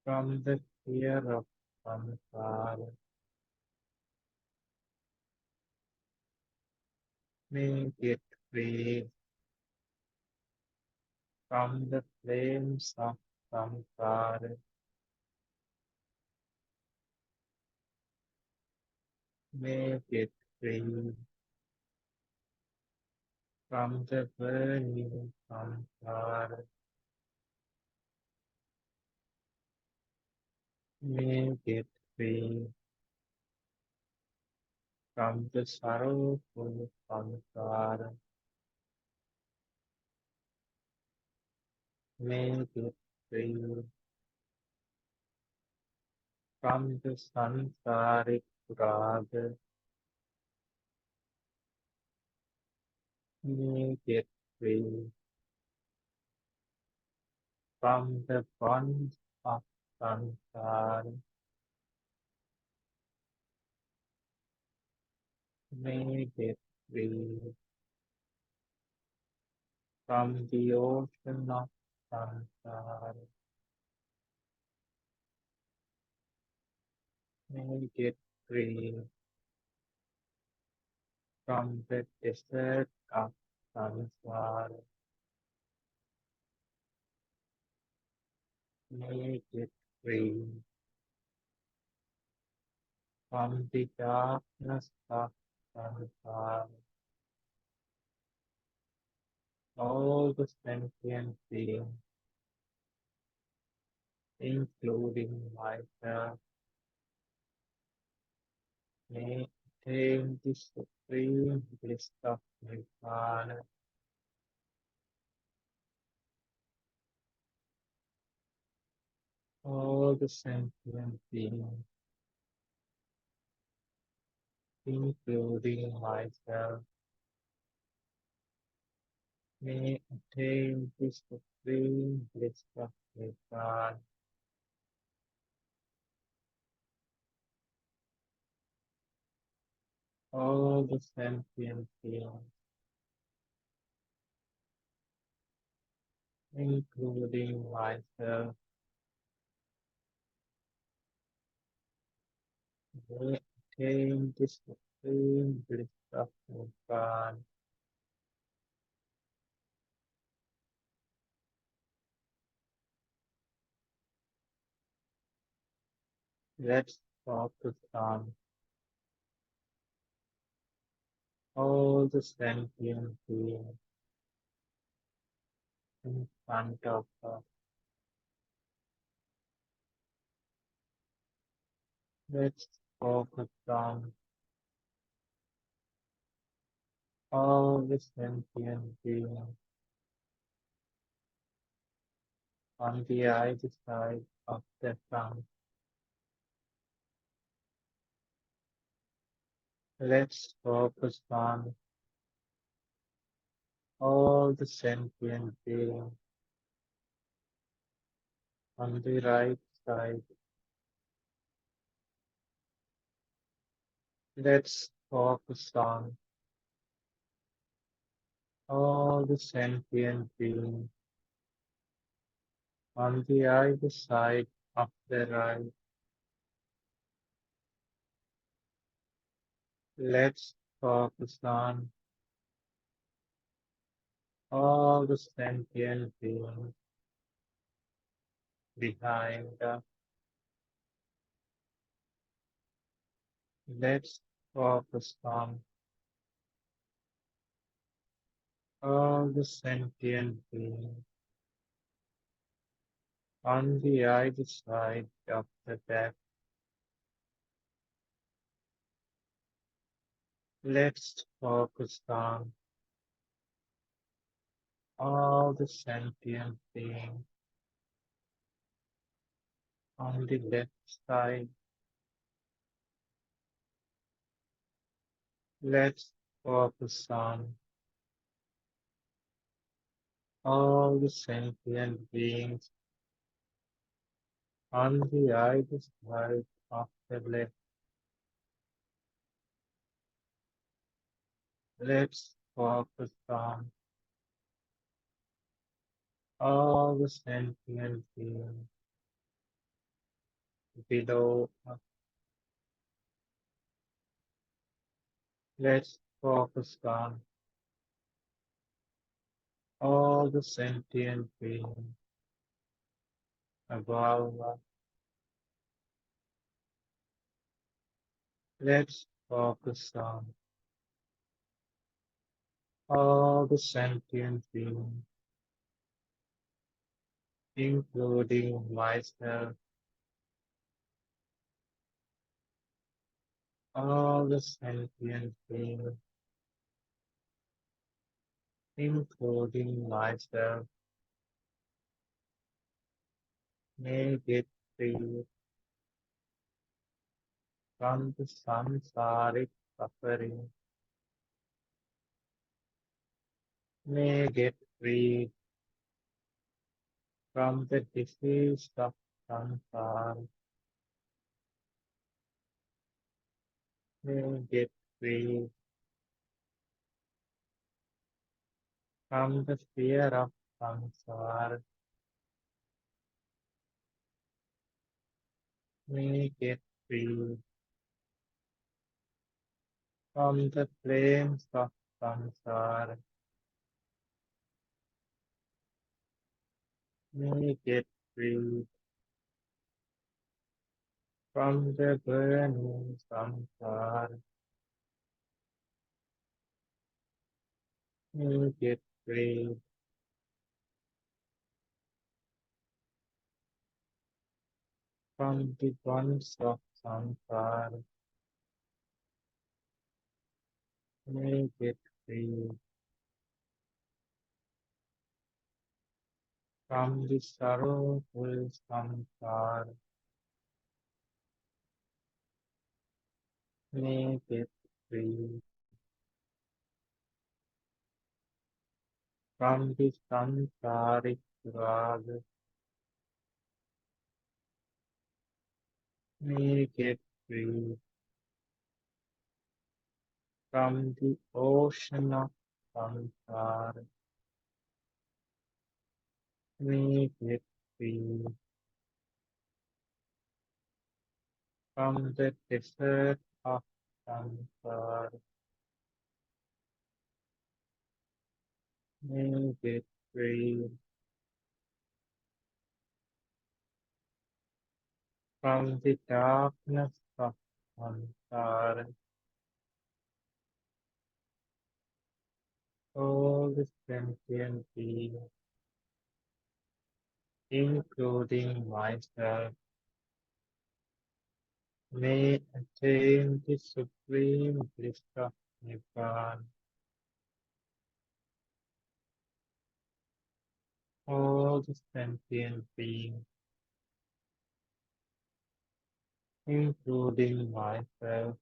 B: from the fear of samsara, may get free from the flames of samsara, may get free from the burning samsara, may get free from the sorrowful samsara, may get free from the sansaric raga, may get free from the bonds of samsara, may get free from the ocean of samsara, may get free from the desert of samsara, may get free from the darkness of samsara. All the sentient beings, including myself, may attain the supreme bliss of Nirvana. All the sentient beings, including myself, may attain the supreme bliss of Nirvana. All the sentient beings, including myself, may attain the supreme bliss of Nirvana. Let's focus on all the sentient beings in front of us. Let's focus on all the sentient beings on the either side of the sun. Let's focus on all the sentient beings on the right side. Let's focus on all the sentient beings on the either side of the right. Let's focus on all the sentient beings behind us. Let's focus on all the sentient beings on the either side of the back. Let's focus on all the sentient beings on the left side. Let's focus on all the sentient beings on the either side of the left. Let's focus on all the sentient beings below us. Let's focus on all the sentient beings above us. Let's focus on all the sentient beings, including myself, all the sentient beings, including myself, may get free from the samsaric suffering, may get free from the disease of samsara, may get free from the fear of samsara, may get free from the flames of samsara, may get free from the burning samsara, may get free from the bonds of samsara, make it free from the sorrowful samsara, make it free from the samsaric raga, make it free from the ocean of samsara, make it free from the desert of samsara, make it free from the darkness of samsara, all the sentient beings, including myself, may attain the supreme bliss of Nibbana. All the sentient beings, including myself,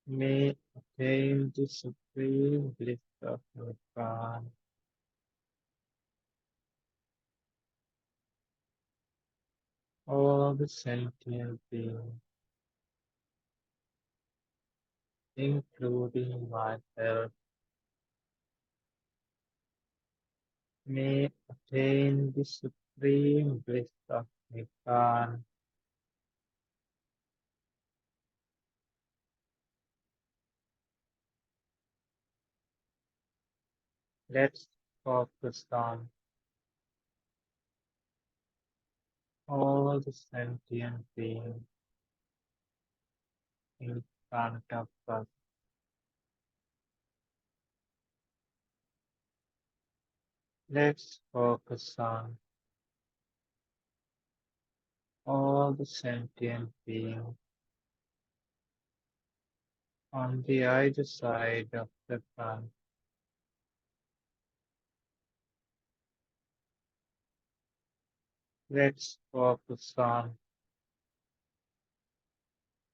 B: may attain the supreme bliss of Nibbana. All the sentient beings, including myself, may attain the supreme bliss of Nibbana. Let's focus on all the sentient beings in front of us. Let's focus on all the sentient beings on the either side of the front. Let's focus on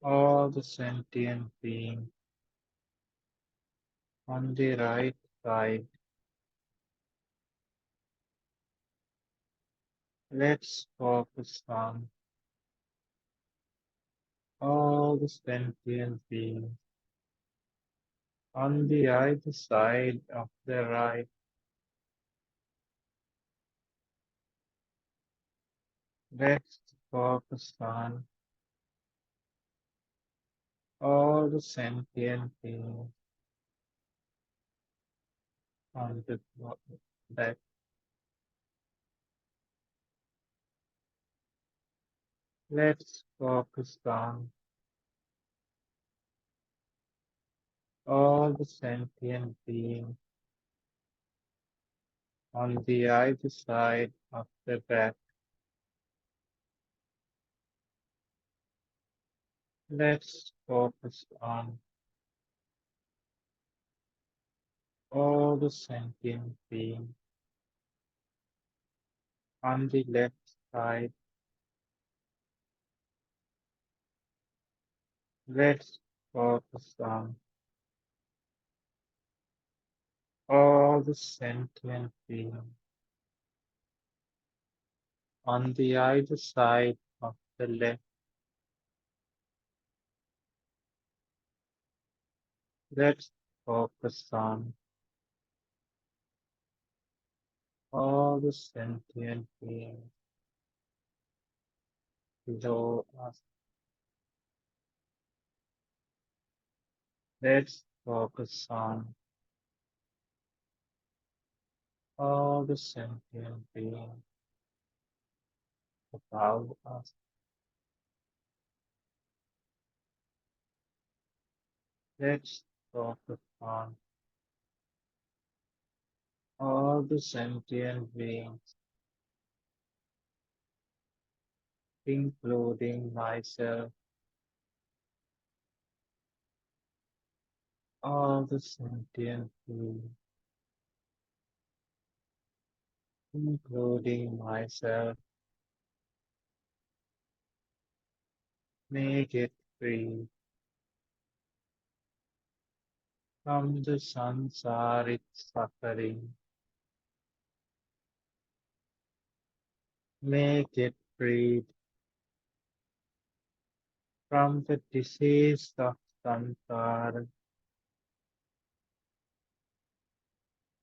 B: all the sentient beings on the right side. Let's focus on all the sentient beings on the either side of the right. Let's focus on all the sentient beings on the left. Let's focus on all the sentient beings on the either side of the back. Let's focus on all the sentient beings on the left side. Let's focus on all the sentient beings on the either side of the left. Let's focus on all the sentient beings below us. Let's focus on all the sentient beings above us. Let's focus on all the sentient beings, including myself, all the sentient beings, including myself, make it free from the samsaric suffering, make it free from the disease of samsara,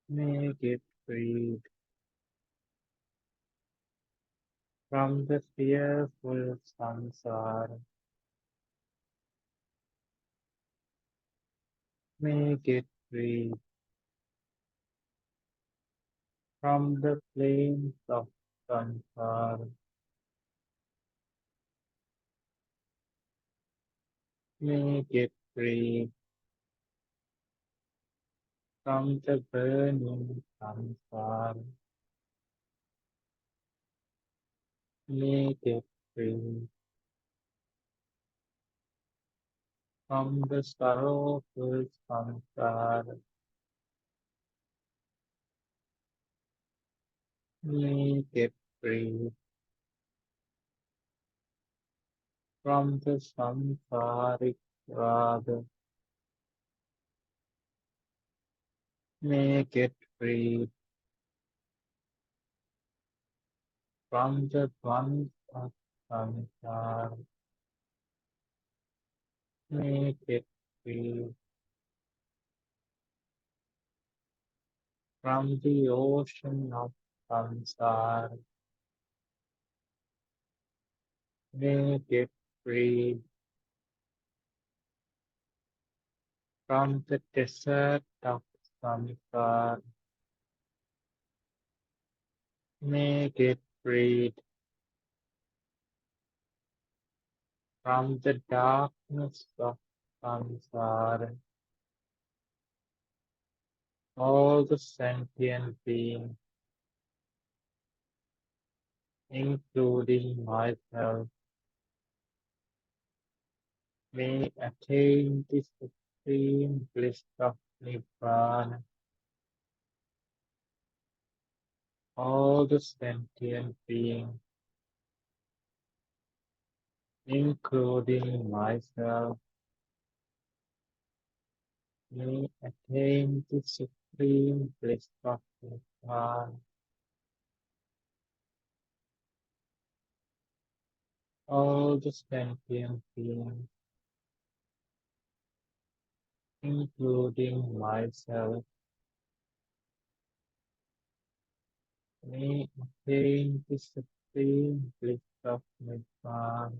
B: make it free from the fearful samsara, make it free from the flames of samsara, make it free from the burning samsara, make it free from the sorrowful samsara, make it free from the samsaric rather, make it free from the bonds of samsara, make it free from the ocean of samsara, make it free from the desert of samsara, make it free from the darkness of samsara, all the sentient beings, including myself, may attain the supreme bliss of Nibbana. All the sentient beings, including myself, may attain the supreme bliss of Nibbana. All the sentient beings, including myself, may attain the supreme bliss of Nibbana.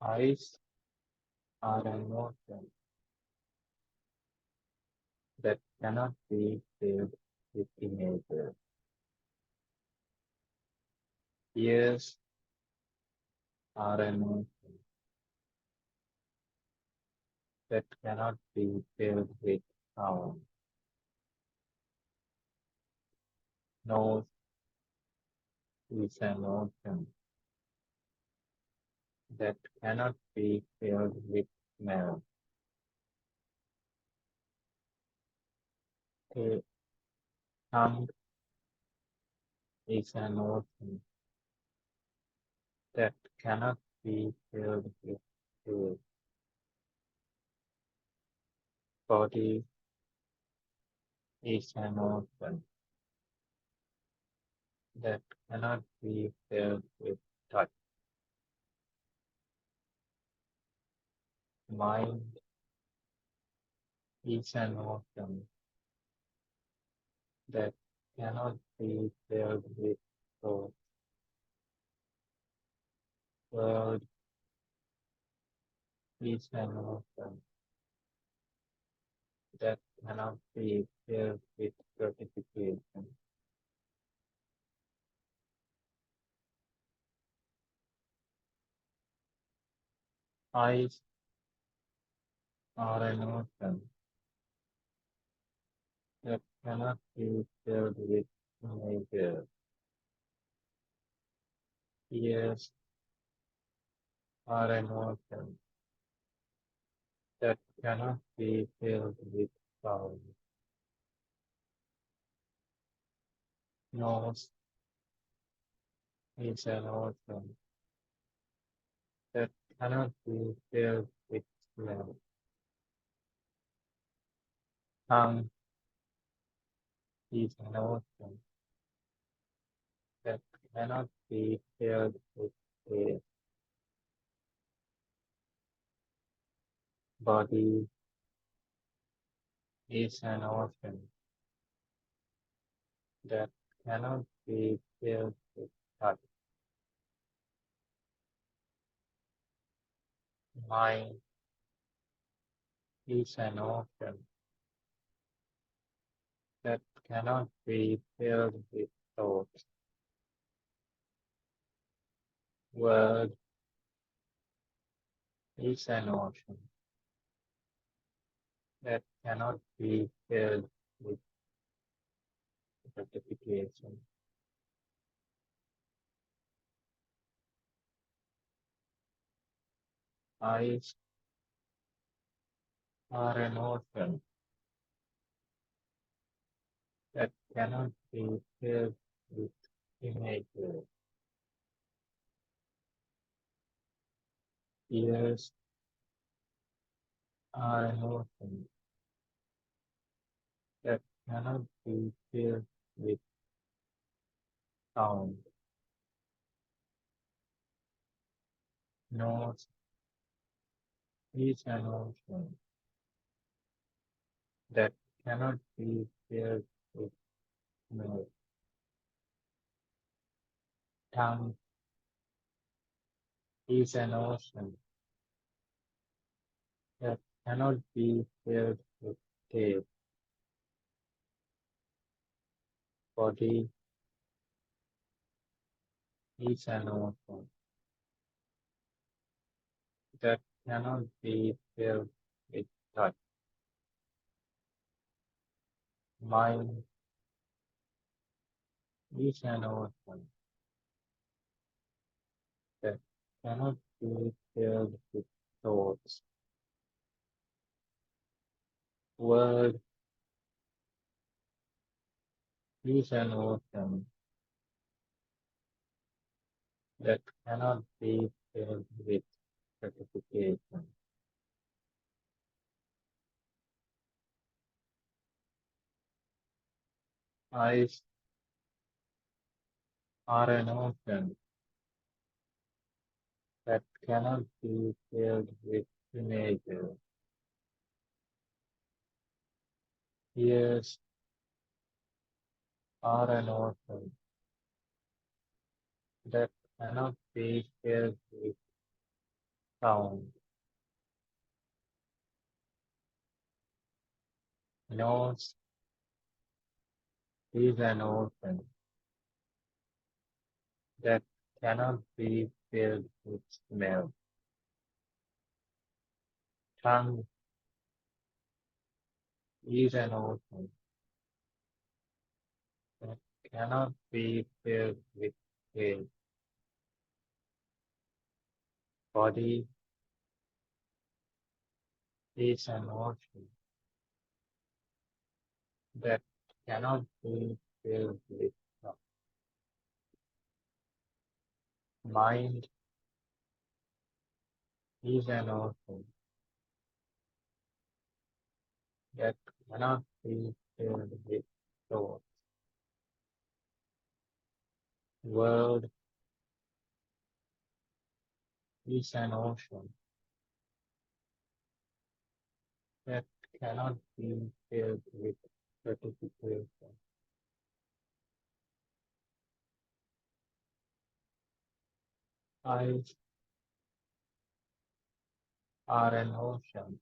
B: Eyes are an emotion that cannot be filled with images. Ears are an emotion that cannot be filled with sound. Nose is an emotion that cannot be filled with smell. A tongue is an emotion that cannot be filled with food. Body is an emotion that cannot be filled with touch. Mind is an emotion that cannot be filled with thought. World is an emotion that cannot be filled with gratification. Eyes are an emotion that cannot be filled with images. Ears are an emotion that cannot be filled with sound. Nose is an emotion that cannot be filled with smell. Tongue is an emotion that cannot be filled with taste. Body is an emotion that cannot be filled with touch. Mind is an emotion that cannot be filled with thought. Word is an emotion that cannot be filled with gratification. Eyes are an emotion that cannot be filled with images. Ears are an emotion that cannot be filled with sound. Nose is an emotion that cannot be filled with smell. Tongue is an emotion that cannot be filled with taste. Body is an emotion that cannot be filled with touch. Mind is an emotion that cannot be filled with thoughts. Word is an emotion that cannot be filled with gratification. Eyes are an emotion that cannot be filled with images. Ears are an emotion that cannot be filled with sound. Nose is an ocean that cannot be filled with smell. Tongue is an ocean that cannot be filled with taste. Body is an ocean that cannot be filled with love. Mind is an ocean that cannot be filled with thought. World is an ocean that cannot be filled with certification. Eyes are an ocean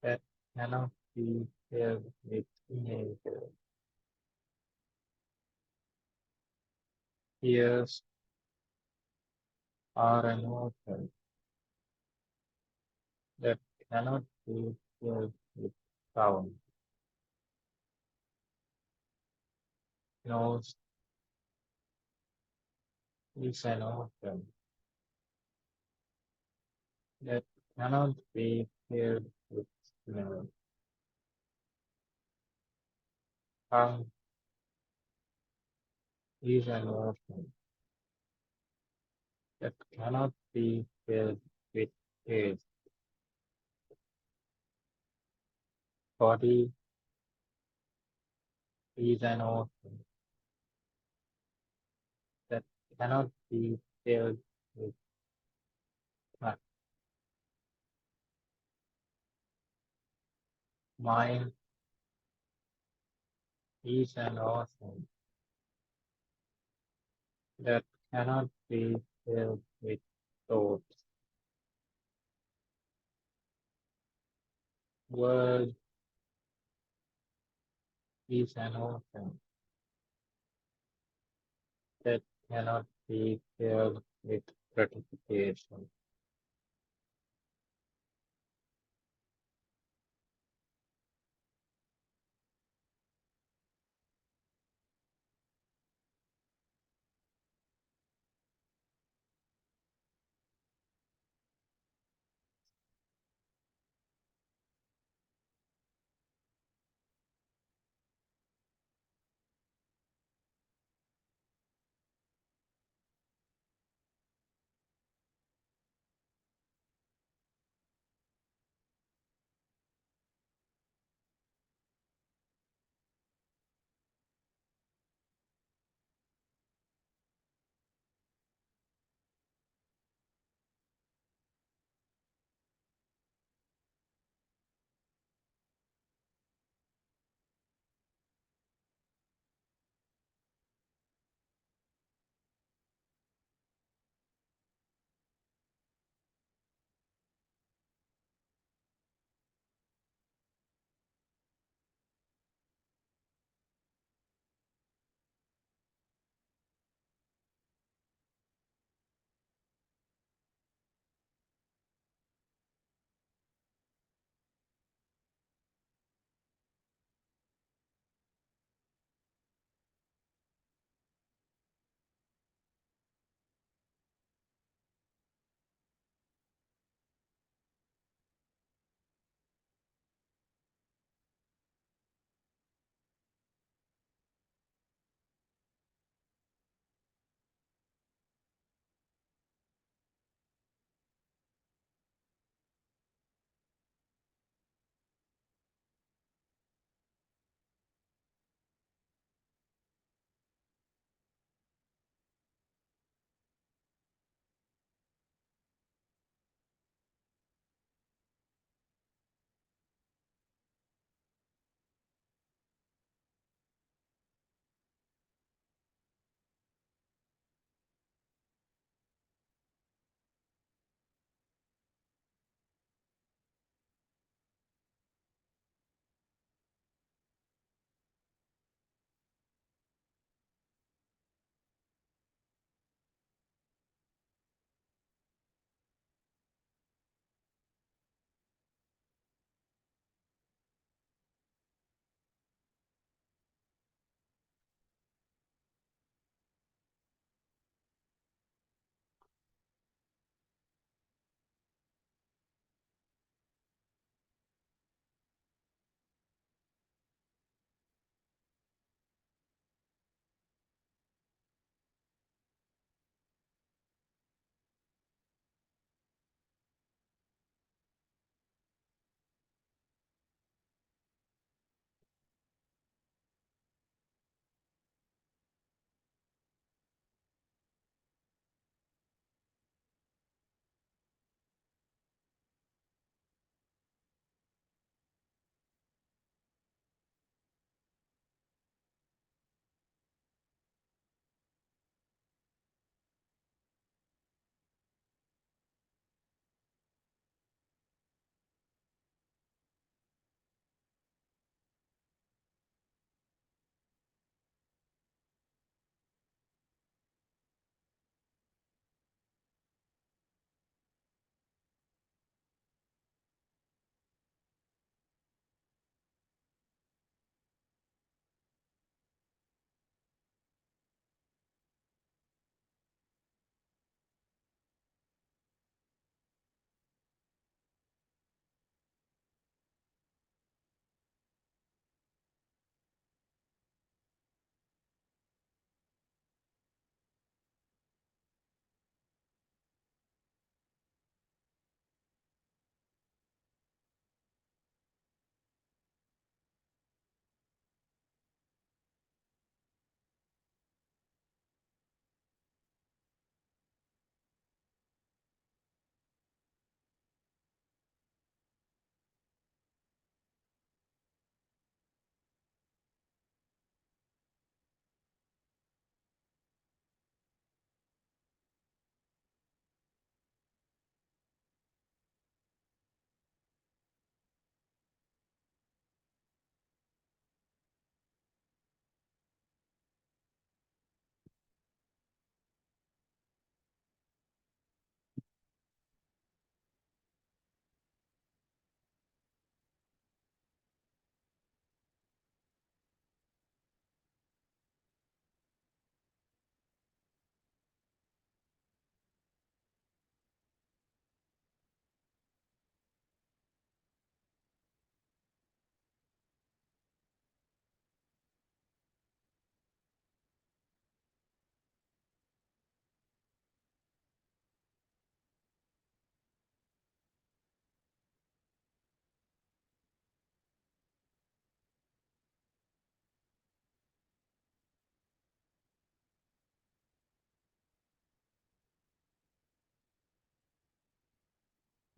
B: that cannot be filled with images. Ears are an ocean that cannot be filled with sound. Nose is an ocean that cannot be filled with smell. Tongue is an ocean that cannot be filled with taste. Body is an ocean that cannot be filled with touch. Mind is an ocean that cannot be filled with thoughts. Word is an ocean that cannot be filled with gratification.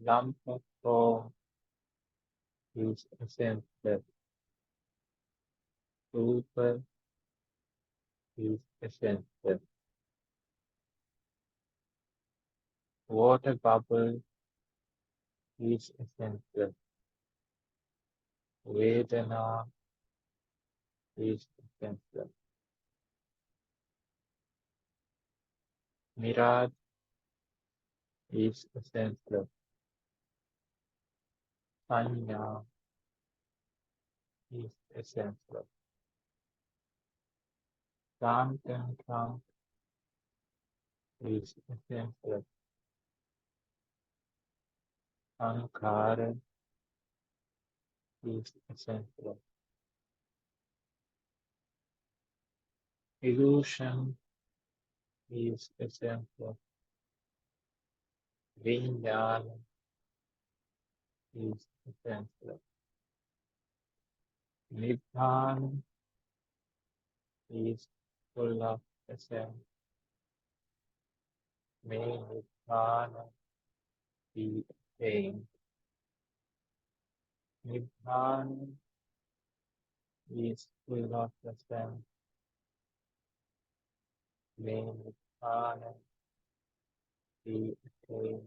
B: lump of form is essential. Super is essential. Water bubble is essential. Vedana is essential. Mirage is essential. Sanya is essential. Kantan is essential. Sankara is essential. Illusion is essential. Vijnana is essential. Nibbana is full of essence. May Nibbana be attained. Nibbana is full of essence. May Nibbana be attained.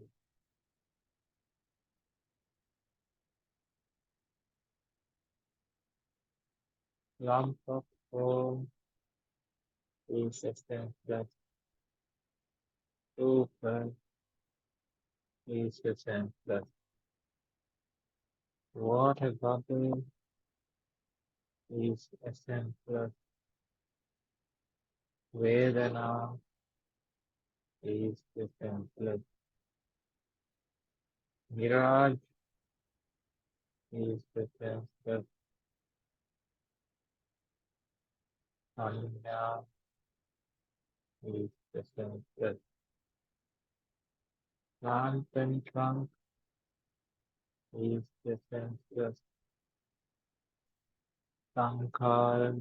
B: Lump of form is essential. Super is essential. Water bubble is essential. Vedana is essential. Mirage is essential. Sanya is essential. Plant and trunk is essential. Sankara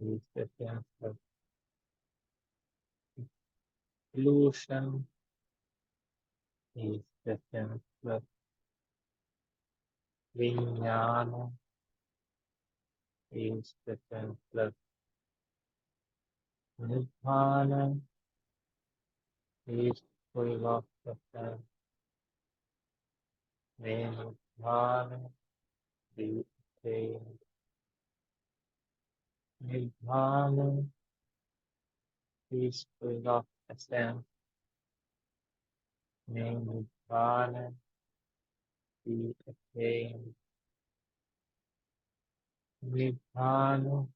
B: is essential. Illusion is essential. Vijnana is essential. Nibbana is full of essence. May Nibbana be attained. Nibbana is full of essence. May Nibbana be attained. Nibbana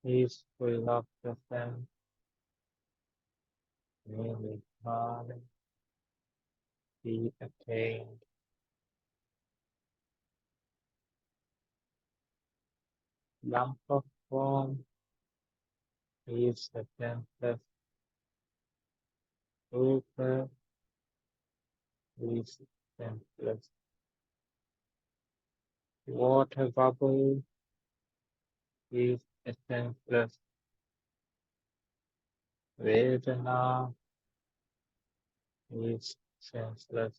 B: is full of essence. May Nibbana be attained. Lump of form is the senseless. Super is senseless. Water bubble is senseless. Vedana is senseless.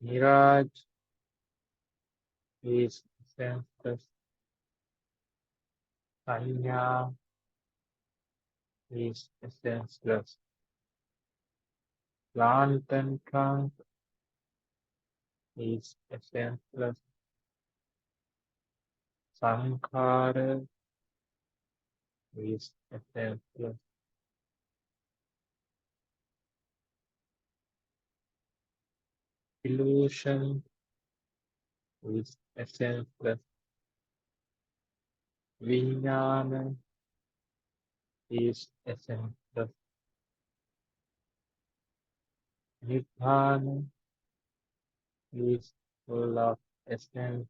B: Mirage is senseless. Sanya is senseless. Plant and trunk is senseless. Sankhara is senseless. Illusion is senseless. Vijnana is senseless. Nibbana is full of essence.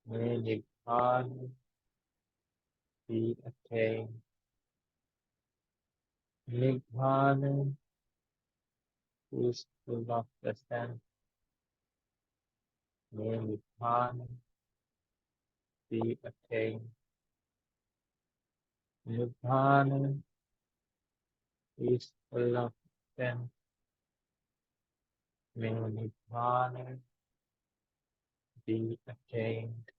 B: May Nibbana be attained. Nibbana is full of essence. May Nibbana be attained. Nibbana is full of them. May Nirvana be attained.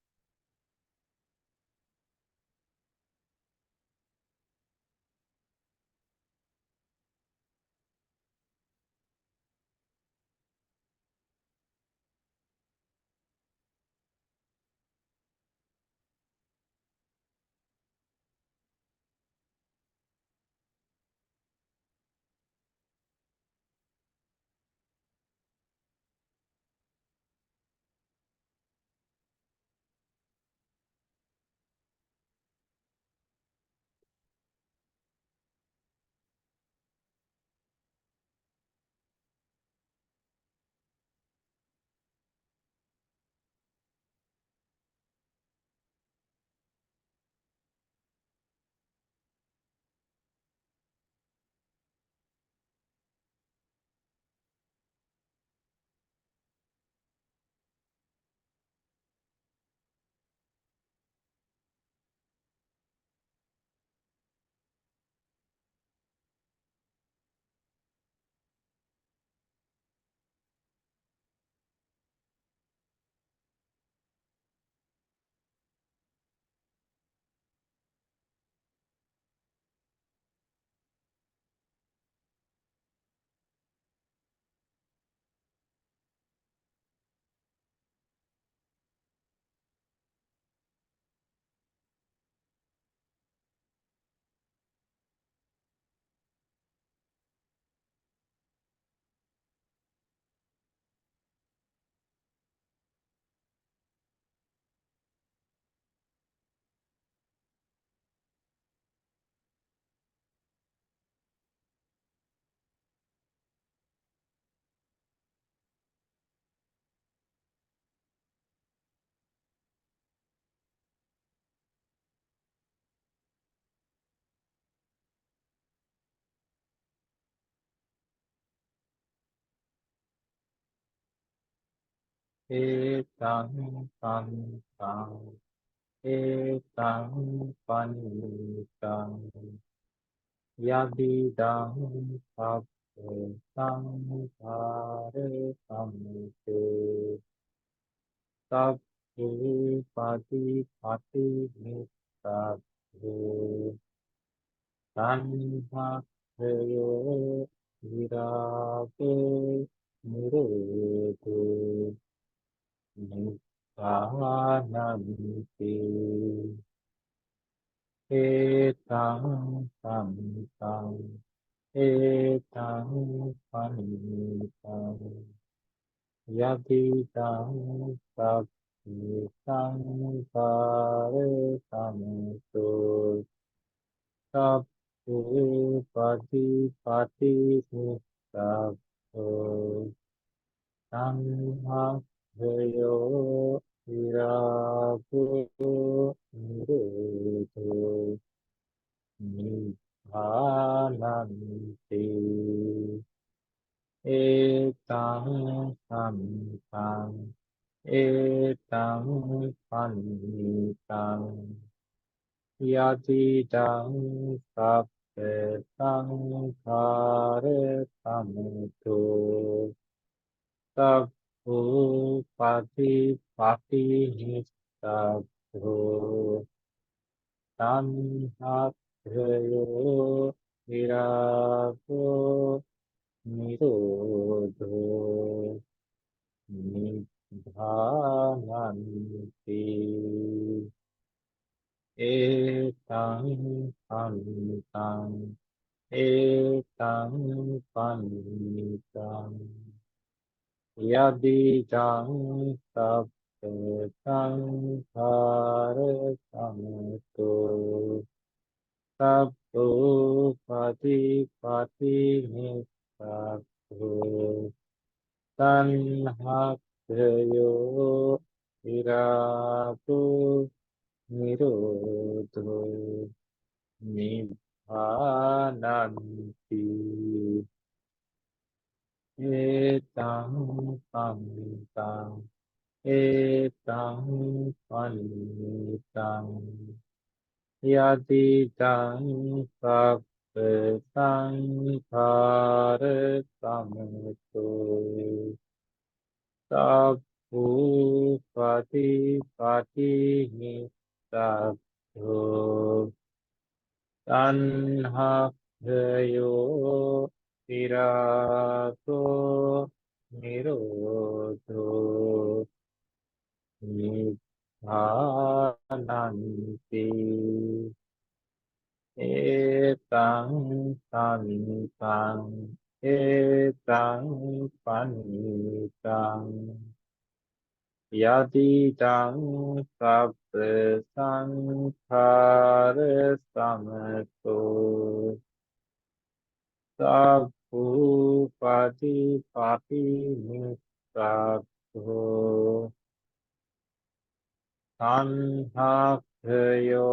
B: Etang pantang, etang panitang, yadidang sabbe samsare samute, sabbe pati pati nissabbe, tanhayo virage nirodho, nibbananti. Etang samtang, etang panitang, yadidang sabditang pare samuto, sabde pati pati nisabdo, tanhayo virago nirodho, Nibbananti. Etang samtang, etang panitang, yadidang sabbe sankhare samuto, sabbu pati pati nissabdo, tanhayo virago nirodho, Nibbananti. Etang pantang, etang panitang, yadidang sabbe sankhare samuto, sabbu pati pati nissabdo, tanhayo virago nirodho, Nibbananti. Etang pantang, etang panitang, yadidang sabbe සංඛාර සමතෝ සබ්බූපති පටිනිස්සග්ගෝ සංහක්ඛයෝ විරාගෝ නිරෝධෝ නිබ්බානන්ති ඒතං සම්පං ඒතං පනිතං යදිදං සබ්බ සංඛාර සමතෝ සබ්බූපති පටිනිස්සග්ගෝ සංහක්ඛයෝ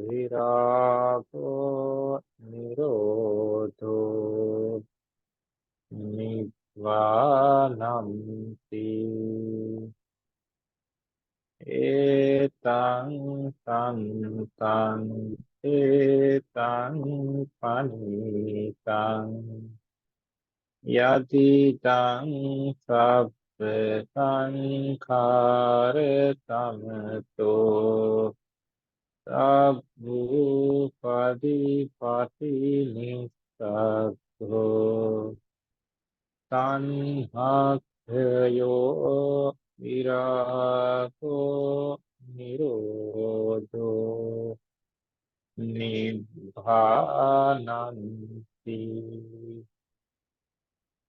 B: විරාගෝ නිරෝධෝ නිබ්බානන්ති ඒතං සම්තං ඒතං පනිතං යදිදං සබ්බ සංඛාර සමතෝ සබ්බූපදි පටිනිස්සග්ගෝ සංහක්ඛයෝ විරාගෝ නිරෝධෝ නිබ්බානන්ති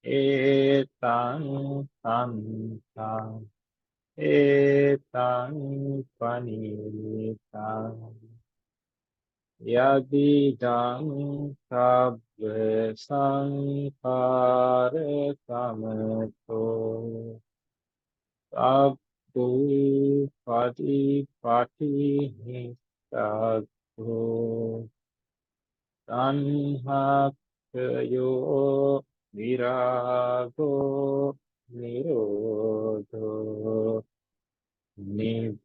B: ඒතං සම්තං ඒතං පනිතං යදිදං සබ්බ සංඛාර සමතෝ සබ්බූ පටිනිස්සග්ගෝ සංහක්ඛයෝ විරාගෝ නිරෝධෝ නිබ්බානන්ති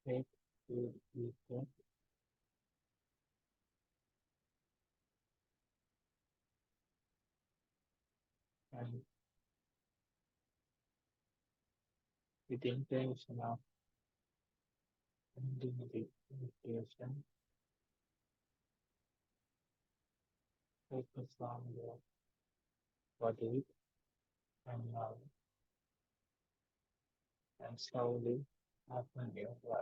B: Take deep breath and with the intention of ending the meditation, focus on your body and mind and slowly open your eyes.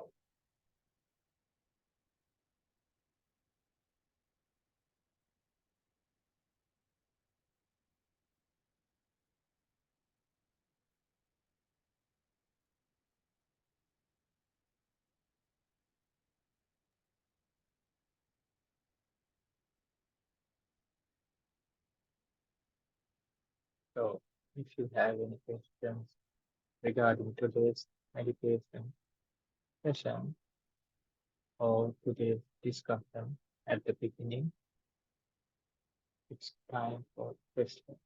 B: So, if you have any questions regarding today's meditation session or today's discussion at the beginning, it's time for questions.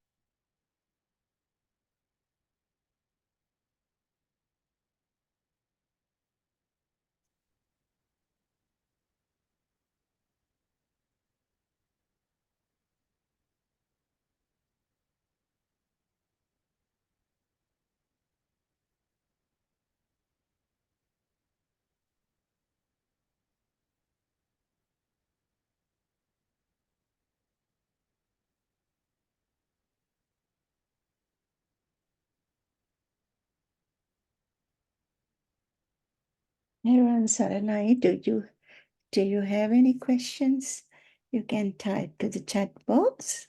A: Everyone, Saranai, do you have any questions? You can type to the chat box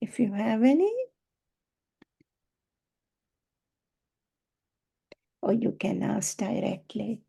A: if you have any, or you can ask directly.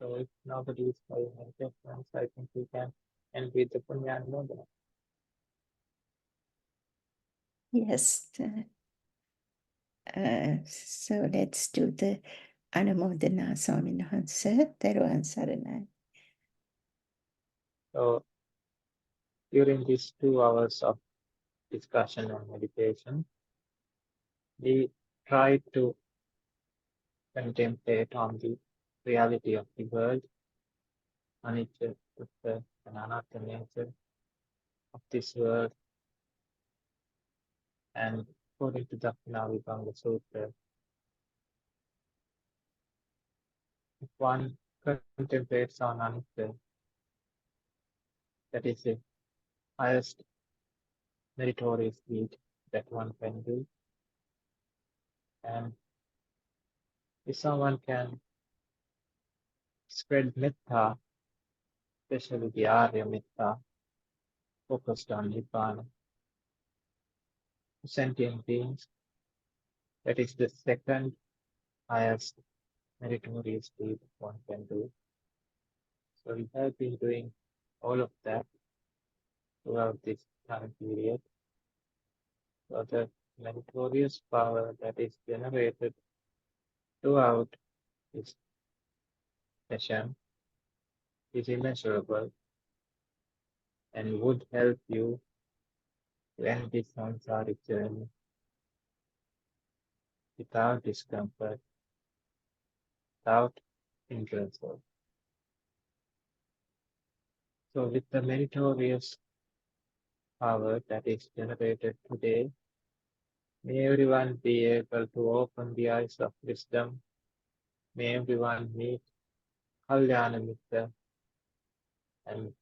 B: So, if nobody is having any questions, I think we can end with the Punyanamodana.
A: Yes. So let's do the Anumodana Swamin Hansa, Teruan Saranai.
B: So, during these 2 hours of discussion and meditation, we try to contemplate on the reality of the world, anicca, dukkha, and anatta nature of this world. And according to Dakshinavibhanga Sutra, if one contemplates on anicca, that is the highest meritorious deed that one can do. And if someone can spread metta, especially the Arya metta, focused on Nibbana, to sentient beings, that is the second highest meritorious deed one can do. So we have been doing all of that throughout this time period. So the meritorious power that is generated throughout this session is immeasurable and would help you to end this samsaric journey without discomfort, without hindrances. So with the meritorious power that is generated today, may everyone be able to open the eyes of wisdom. May everyone meet Kalyana Mitra and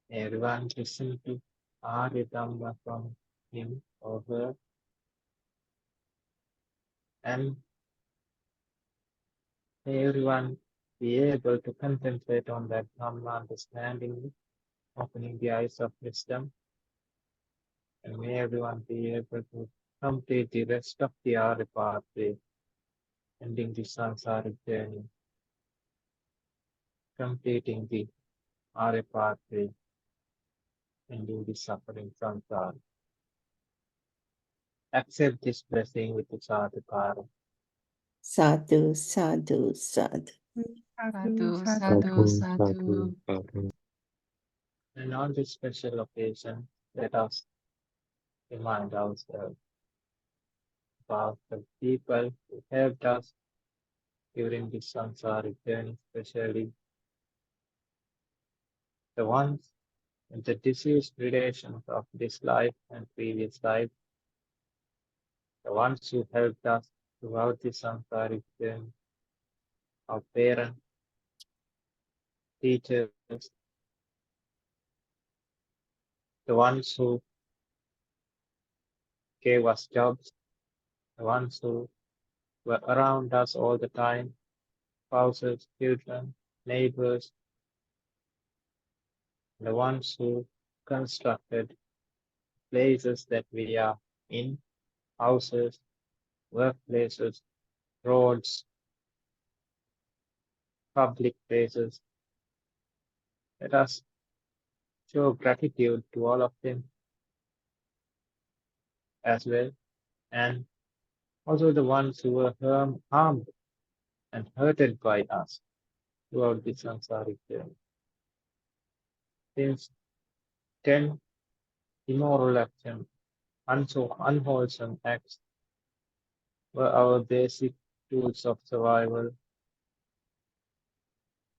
B: may everyone listen to Arya Dhamma from him or her. And may everyone be able to concentrate on that Dhamma understanding, opening the eyes of wisdom. And may everyone be able to complete the rest of the Arya pathway, ending the samsaric journey, completing the Arya pathway, ending the suffering samsara. Accept this blessing with the sadhukara.
A: Sadhu, sadhu, sadhu.
C: Sadhu, sadhu, sadhu.
B: And on this special occasion, let us remind ourselves about the people who helped us during this samsaric journey, especially the ones in the deceased relations of this life and previous life, the ones who helped us throughout this samsaric journey, our parents, teachers, the ones who gave us jobs, the ones who were around us all the time, spouses, children, neighbors, the ones who constructed places that we are in, houses, workplaces, roads, public places. Let us show gratitude to all of them as well, and also the ones who were harmed and hurted by us throughout this samsaric journey. Since 10 immoral actions, unwholesome acts were our basic tools of survival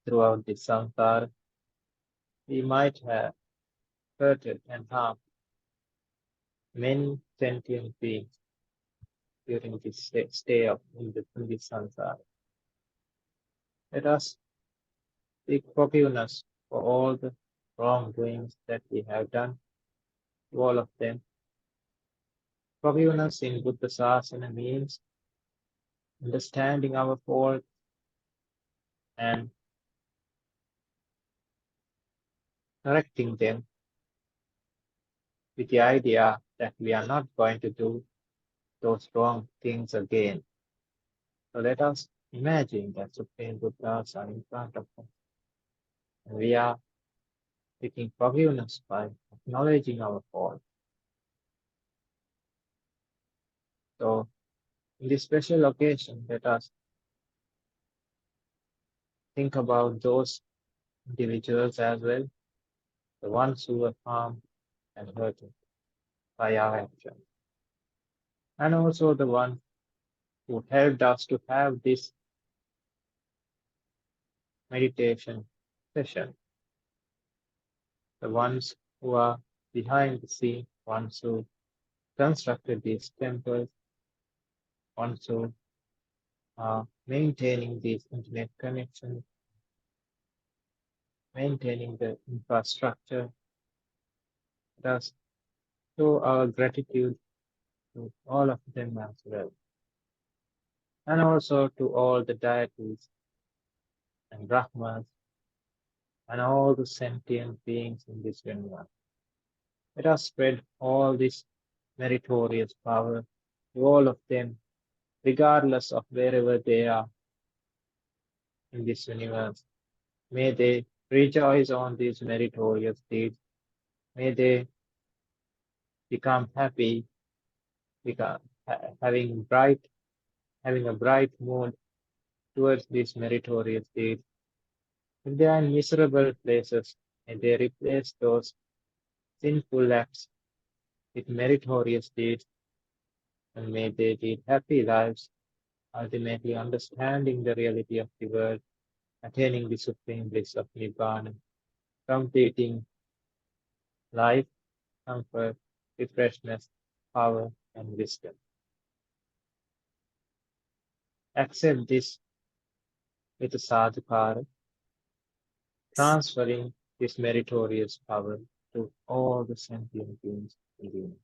B: throughout this samsara, we might have hurted and harmed many sentient beings during this stay in this samsara. Let us seek forgiveness for all the wrongdoings that we have done to all of them. Forgiveness in Buddha Sasana means understanding our fault and correcting them with the idea that we are not going to do those wrong things again. So let us imagine that Supreme Buddhas are in front of us. And we are seeking forgiveness by acknowledging our fault. So in this special occasion, let us think about those individuals as well, the ones who were harmed and hurted by our actions, and also the ones who helped us to have this meditation session, the ones who are behind the scene, ones who constructed these temples, ones who are maintaining these internet connections, maintaining the infrastructure. Let us show our gratitude to all of them as well, and also to all the deities and Brahmas and all the sentient beings in this universe. Let us spread all this meritorious power to all of them, regardless of wherever they are in this universe. May they rejoice on these meritorious deeds. May they become happy, become, having a bright mood towards these meritorious deeds. If they are in miserable places, may they replace those sinful acts with meritorious deeds, and may they lead happy lives, ultimately understanding the reality of the world, attaining the supreme bliss of Nibbana, completing life, comfort, refreshness, power, and wisdom. Accept this with a sadhukara, transferring this meritorious power to all the sentient beings in the universe.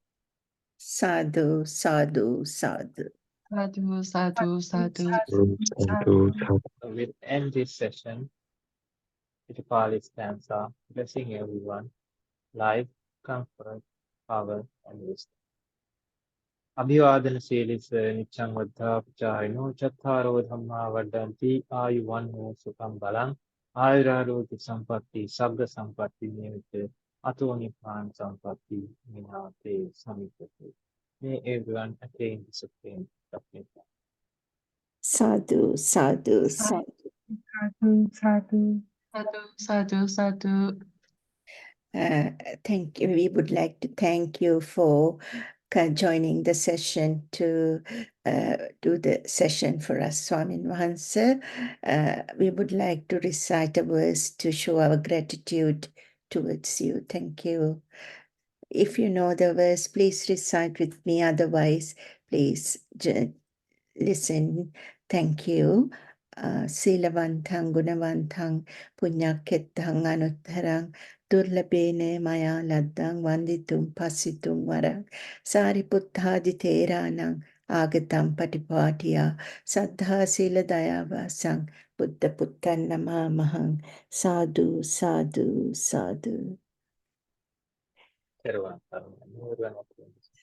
A: Sadhu, sadhu, sadhu.
C: Sadhu, sadhu, sadhu.
B: So we'll end this session with a Pali stanza, blessing everyone, life, comfort, power, and wisdom. Abhivadana Selis Nichang Vardha Pacharino Chattaro Dhamma Vardhanti Ayuvanno Sukham Balang Ayuraroti Sampatti Sabda Sampatti Nivite Ato Nibbana Sampatti Minate Samipate. May everyone attain the supreme suffering.
A: Sadhu, sadhu, sadhu.
C: Sadhu, sadhu, sadhu.
A: Thank you. We would like to thank you for joining the session to do the session for us, Swamin Wahanse. We would like to recite a verse to show our gratitude towards you. Thank you. If you know the verse, please recite with me. Otherwise, please listen. Thank you. Silavantang gunavantang punyakettang anuttarang durlabene maya laddang vanditum pasitum varang sariputtadi teranang agatam patipatiya saddha sila dayavasang buddha puttan namamahang sadhu sadhu sadhu.
B: Everyone attain the